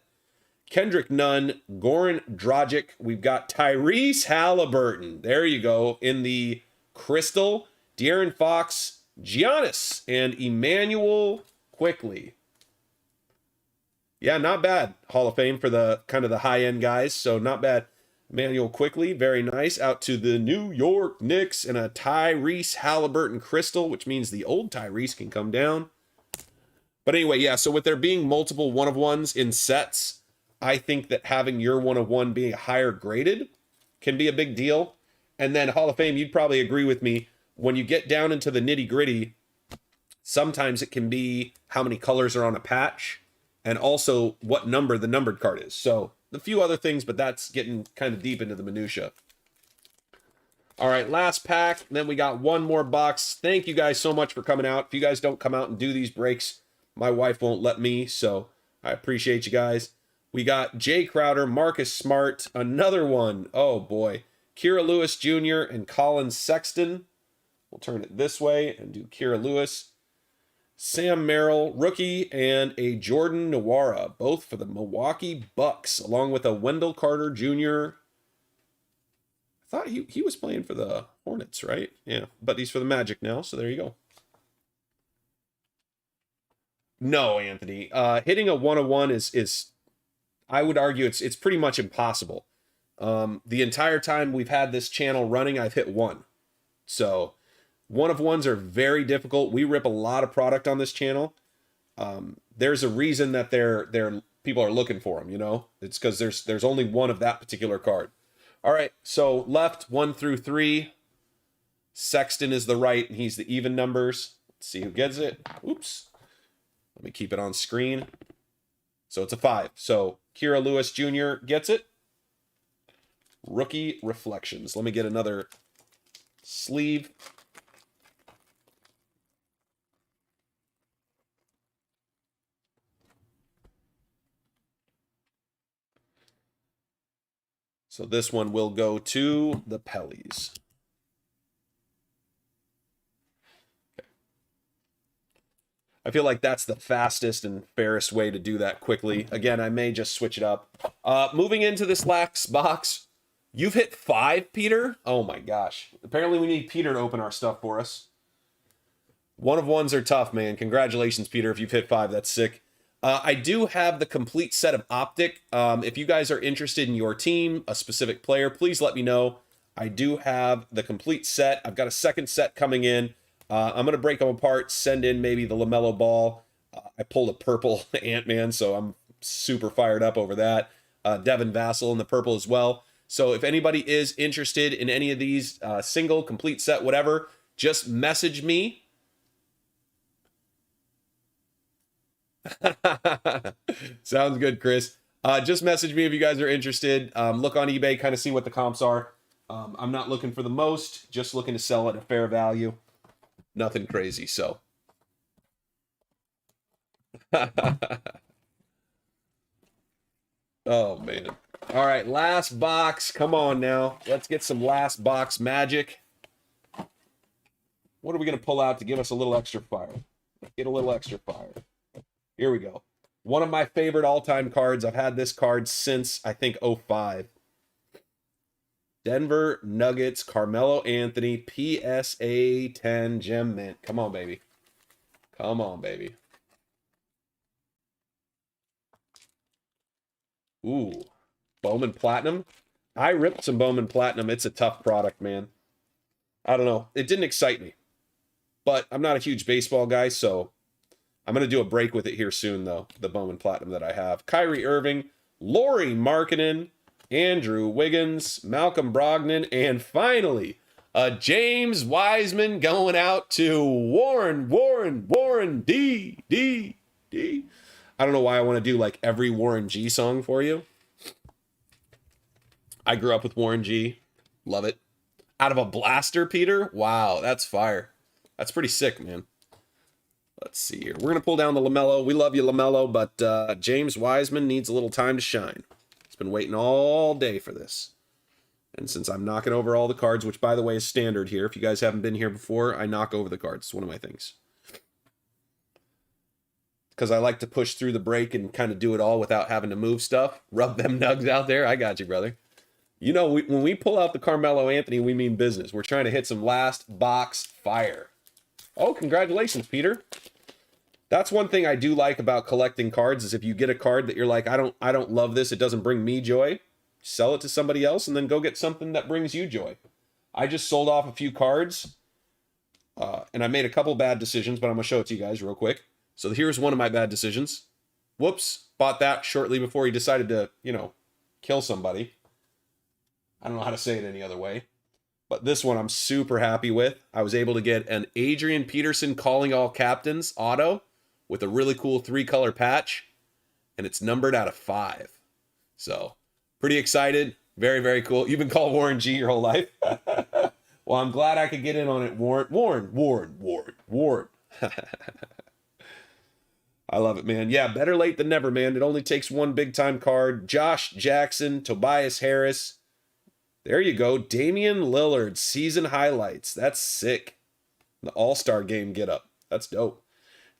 Kendrick Nunn, Goran Dragic. We've got Tyrese Halliburton. There you go. In the crystal, De'Aaron Fox, Giannis, and Emmanuel Quickly. Yeah, not bad. Hall of Fame for the kind of the high-end guys, so not bad. Emmanuel Quickly, very nice. Out to the New York Knicks and a Tyrese Halliburton crystal, which means the old Tyrese can come down. But anyway, yeah, so with there being multiple 1 of 1s in sets, I think that having your 1 of 1 being higher graded can be a big deal. And then Hall of Fame, you'd probably agree with me, when you get down into the nitty gritty, sometimes it can be how many colors are on a patch and also what number the numbered card is. So a few other things, but that's getting kind of deep into the minutia. All right, last pack. Then we got one more box. Thank you guys so much for coming out. If you guys don't come out and do these breaks, my wife won't let me, so I appreciate you guys. We got Jay Crowder, Marcus Smart, another one. Oh, boy. Kira Lewis Jr. and Colin Sexton. We'll turn it this way and do Kira Lewis. Sam Merrill, rookie, and a Jordan Nwora, both for the Milwaukee Bucks, along with a Wendell Carter Jr. I thought he was playing for the Hornets, right? Yeah, but he's for the Magic now, so there you go. No, Anthony. Hitting a 1 of 1 is I would argue it's pretty much impossible. The entire time we've had this channel running, I've hit 1. So 1 of 1s are very difficult. We rip a lot of product on this channel. There's a reason that they're people are looking for them, you know? It's because there's only 1 of that particular card. All right, so left 1 through 3. Sexton is the right, and he's the even numbers. Let's see who gets it. Oops. Let me keep it on screen. So it's a 5. So Kira Lewis Jr. gets it. Rookie Reflections. Let me get another sleeve. So this one will go to the Pellies. Okay. I feel like that's the fastest and fairest way to do that quickly. Again, I may just switch it up. Moving into this last box, you've hit 5, Peter? Oh my gosh. Apparently we need Peter to open our stuff for us. 1 of 1s are tough, man. Congratulations, Peter, if you've hit 5. That's sick. I do have the complete set of Optic. If you guys are interested in your team, a specific player, please let me know. I do have the complete set. I've got a second set coming in. I'm going to break them apart, send in maybe the LaMelo Ball. I pulled a purple Ant-Man, so I'm super fired up over that. Devin Vassell in the purple as well. So if anybody is interested in any of these, single, complete set, whatever, just message me. Sounds good, Chris. Just message me if you guys are interested. Look on eBay, kind of see what the comps are. I'm not looking for the most, just looking to sell at a fair value. Nothing crazy, so. Oh, man. All right, last box. Come on now. Let's get some last box magic. What are we going to pull out to give us a little extra fire? Get a little extra fire. Here we go. One of my favorite all-time cards. I've had this card since, I think, 05. Denver Nuggets, Carmelo Anthony, PSA 10 Gem Mint. Come on, baby. Come on, baby. Ooh. Bowman Platinum. I ripped some Bowman Platinum. It's a tough product, man. I don't know. It didn't excite me. But I'm not a huge baseball guy, so I'm going to do a break with it here soon, though. The Bowman Platinum that I have. Kyrie Irving, Lauri Markkanen, Andrew Wiggins, Malcolm Brogdon, and finally, James Wiseman going out to Warren D. I don't know why I want to do like every Warren G song for you. I grew up with Warren G. Love it. Out of a blaster, Peter? Wow, that's fire. That's pretty sick, man. Let's see here. We're going to pull down the LaMelo. We love you, LaMelo, but James Wiseman needs a little time to shine. He's been waiting all day for this. And since I'm knocking over all the cards, which, by the way, is standard here. If you guys haven't been here before, I knock over the cards. It's one of my things. Because I like to push through the break and kind of do it all without having to move stuff. Rub them nugs out there. I got you, brother. You know, when we pull out the Carmelo Anthony, we mean business. We're trying to hit some last box fire. Oh, congratulations, Peter. That's one thing I do like about collecting cards is if you get a card that you're like, I don't love this, it doesn't bring me joy, sell it to somebody else and then go get something that brings you joy. I just sold off a few cards and I made a couple bad decisions, but I'm going to show it to you guys real quick. So here's one of my bad decisions. Whoops, bought that shortly before he decided to, you know, kill somebody. I don't know how to say it any other way. But this one I'm super happy with. I was able to get an Adrian Peterson Calling All Captains auto with a really cool 3-color patch. And it's numbered out of 5. So, pretty excited. Very, very cool. You've been called Warren G your whole life. Well, I'm glad I could get in on it. Warren. I love it, man. Yeah, better late than never, man. It only takes one big-time card. Josh Jackson, Tobias Harris. There you go. Damian Lillard, season highlights. That's sick. The All-Star game get-up. That's dope.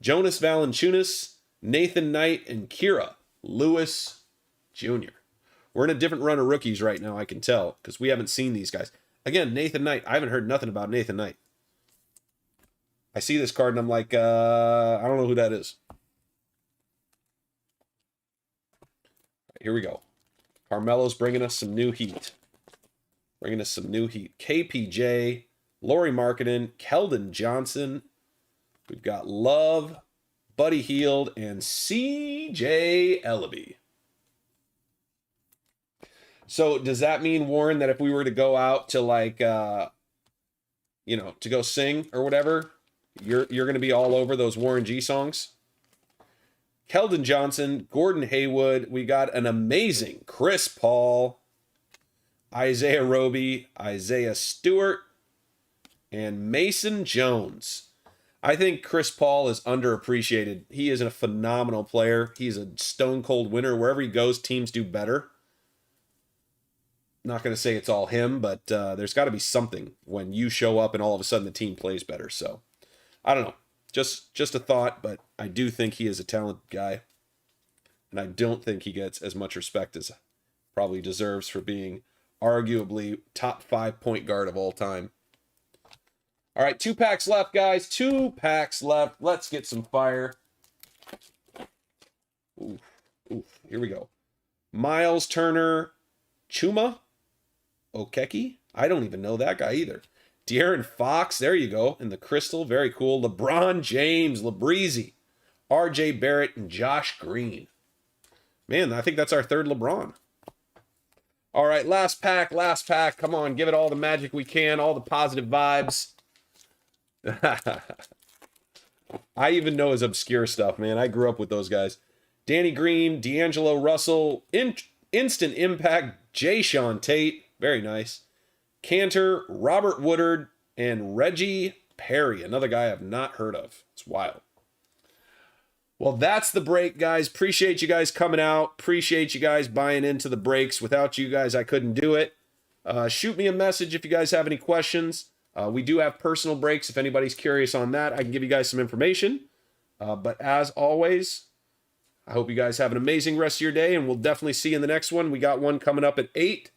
Jonas Valanciunas, Nathan Knight, and Kira Lewis Jr. We're in a different run of rookies right now, I can tell, because we haven't seen these guys. Again, Nathan Knight. I haven't heard nothing about Nathan Knight. I see this card and I'm like, I don't know who that is. Here we go. Carmelo's bringing us some new heat. KPJ, Lauri Markkanen, Keldon Johnson. We've got Love, Buddy Hield, and CJ Ellaby. So does that mean, Warren, that if we were to go out to like, you know, to go sing or whatever, you're going to be all over those Warren G songs? Keldon Johnson, Gordon Hayward. We got an amazing Chris Paul, Isaiah Roby, Isaiah Stewart, and Mason Jones. I think Chris Paul is underappreciated. He is a phenomenal player. He's a stone cold winner. Wherever he goes, teams do better. Not going to say it's all him, but there's got to be something when you show up and all of a sudden the team plays better. So, I don't know. Just a thought, but I do think he is a talented guy. And I don't think he gets as much respect as probably deserves for being arguably top 5 point guard of all time. All right, 2 packs left, guys. 2 packs left. Let's get some fire. Ooh, here we go. Miles Turner, Chuma Okeke. I don't even know that guy either. De'Aaron Fox, there you go, in the crystal, very cool. LeBron James, LeBreezy, RJ Barrett, and Josh Green. Man, I think that's our 3rd LeBron. All right, last pack. Come on, give it all the magic we can, all the positive vibes. I even know his obscure stuff, man. I grew up with those guys. Danny Green, D'Angelo Russell, Instant Impact, Jay Sean Tate. Very nice. Cantor, Robert Woodard, and Reggie Perry. Another guy I've not heard of. It's wild. Well, that's the break, guys. Appreciate you guys coming out. Appreciate you guys buying into the breaks. Without you guys, I couldn't do it. Shoot me a message if you guys have any questions. We do have personal breaks. If anybody's curious on that, I can give you guys some information. But as always, I hope you guys have an amazing rest of your day, and we'll definitely see you in the next one. We got one coming up at 8.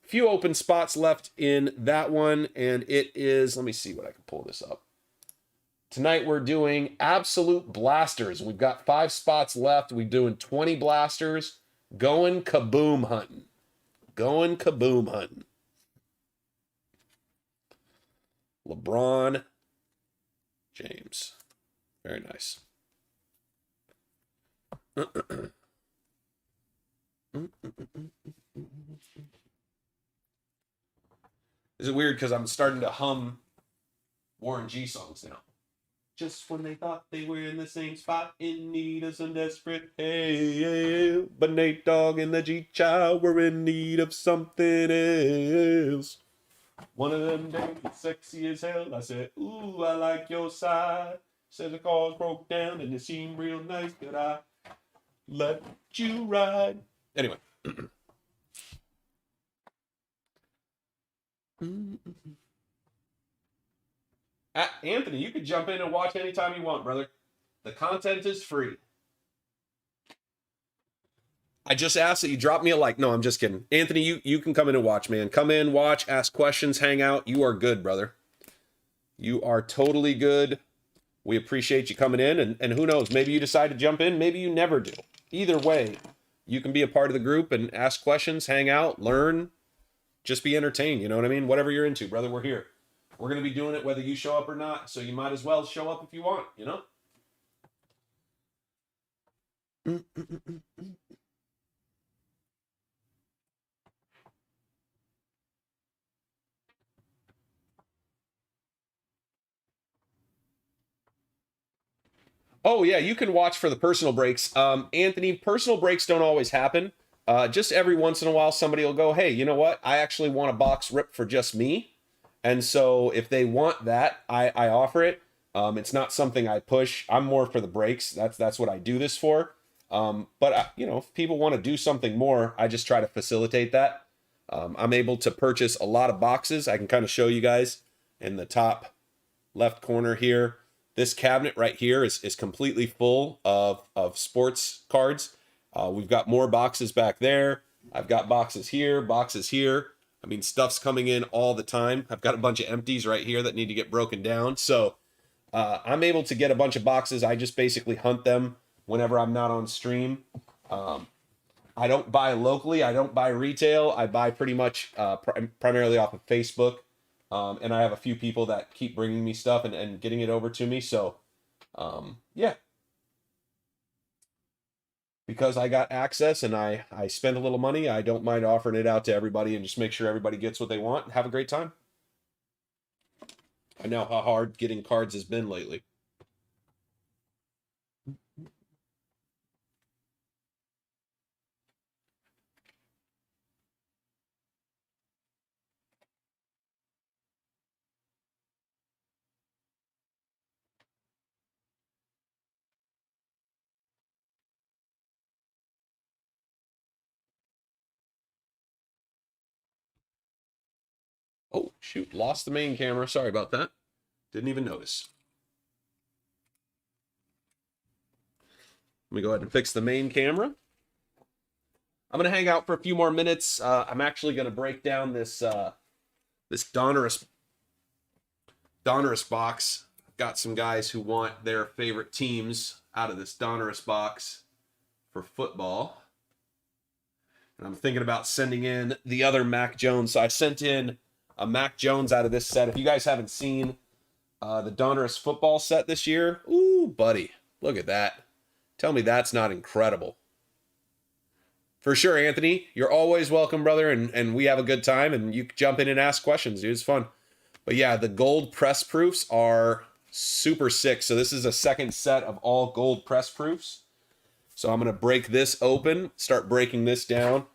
Few open spots left in that one, and it is, let me see what I can pull this up. Tonight we're doing Absolute Blasters. We've got 5 spots left. We're doing 20 blasters. Going kaboom hunting. Going kaboom hunting. LeBron James. Very nice. Is it weird because I'm starting to hum Warren G songs now? Just when they thought they were in the same spot, in need of some desperate help, but Nate Dogg and the G-Child were in need of something else. One of them days, sexy as hell, I said, ooh, I like your side. Said the cars broke down and it seemed real nice that I let you ride. Anyway. Anthony, you can jump in and watch anytime you want, brother. The content is free. I just asked that you drop me a like. No, I'm just kidding. Anthony, you can come in and watch, man. Come in, watch, ask questions, hang out. You are good, brother. You are totally good. We appreciate you coming in, and who knows, maybe you decide to jump in, maybe you never do. Either way, you can be a part of the group and ask questions, hang out, learn, just be entertained, you know what I mean? Whatever you're into, brother, we're here. We're going to be doing it whether you show up or not, so you might as well show up if you want, you know? Oh, yeah, you can watch for the personal breaks. Anthony, personal breaks don't always happen. Just every once in a while, somebody will go, hey, you know what? I actually want a box ripped for just me. And so if they want that, I offer it. It's not something I push. I'm more for the breaks. That's what I do this for. But you know, if people want to do something more, I just try to facilitate that. I'm able to purchase a lot of boxes. I can kind of show you guys in the top left corner here. This cabinet right here is completely full of sports cards. We've got more boxes back there. I've got boxes here, boxes here. I mean, stuff's coming in all the time. I've got a bunch of empties right here that need to get broken down. So I'm able to get a bunch of boxes. I just basically hunt them whenever I'm not on stream. I don't buy locally. I don't buy retail. I buy pretty much primarily off of Facebook. And I have a few people that keep bringing me stuff and getting it over to me. So, yeah. Because I got access and I spend a little money, I don't mind offering it out to everybody and just make sure everybody gets what they want and have a great time. I know how hard getting cards has been lately. Oh, shoot. Lost the main camera. Sorry about that. Didn't even notice. Let me go ahead and fix the main camera. I'm going to hang out for a few more minutes. I'm actually going to break down this this Donruss box. I've got some guys who want their favorite teams out of this Donruss box for football. And I'm thinking about sending in the other Mac Jones. So I sent in a Mac Jones out of this set. If you guys haven't seen the Donruss football set this year, ooh, buddy, look at that. Tell me that's not incredible. For sure, Anthony, you're always welcome, brother, and we have a good time, and you can jump in and ask questions, dude. It's fun. But yeah, the gold press proofs are Super sick. So this is a second set of all gold press proofs. So I'm going to break this open, start breaking this down.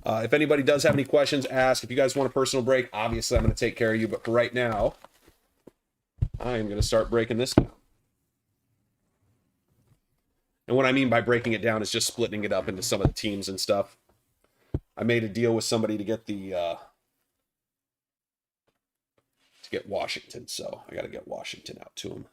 If anybody does have any questions, ask. If you guys want a personal break, obviously I'm going to take care of you. But for right now, I am going to start breaking this down. And what I mean by breaking it down is just splitting it up into some of the teams and stuff. I made a deal with somebody to get the to get Washington, so I got to get Washington out to him.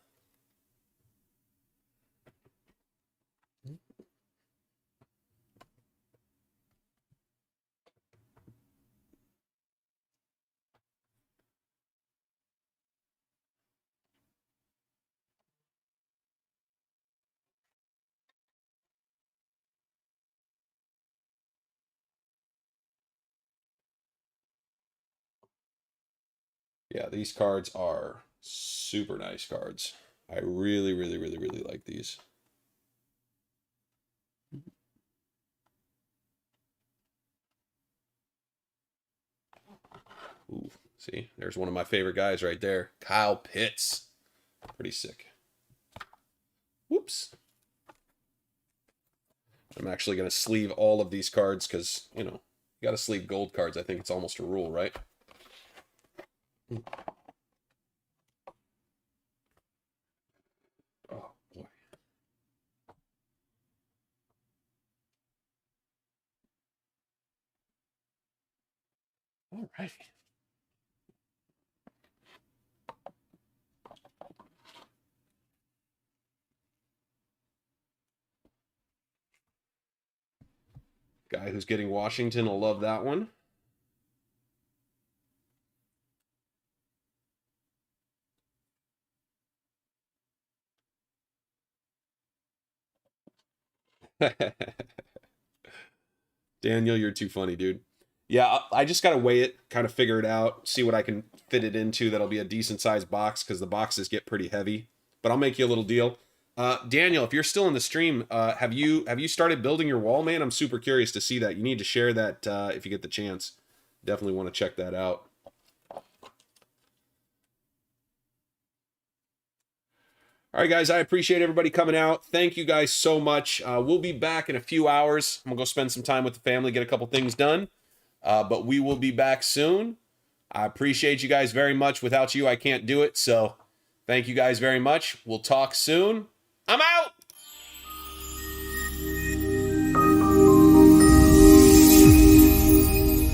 Yeah, these cards are super nice cards. I really, really, really, really like these. Ooh, see, there's one of my favorite guys right there. Kyle Pitts. Pretty sick. Whoops. I'm actually going to sleeve all of these cards because, you know, you got to sleeve gold cards. I think it's almost a rule, right? Oh, boy. All right. Guy who's getting Washington will love that one. Daniel, you're too funny, dude. Yeah, I just got to weigh it, kind of figure it out, see what I can fit it into that'll be a decent sized box because the boxes get pretty heavy. But I'll make you a little deal. Daniel, if you're still in the stream, have you started building your wall, man? I'm super curious to see that. You need to share that if you get the chance. Definitely want to check that out. All right, guys, I appreciate everybody coming out. Thank you guys so much. We'll be back in a few hours. I'm going to go spend some time with the family, get a couple things done. But we will be back soon. I appreciate you guys very much. Without you, I can't do it. So thank you guys very much. We'll talk soon. I'm out.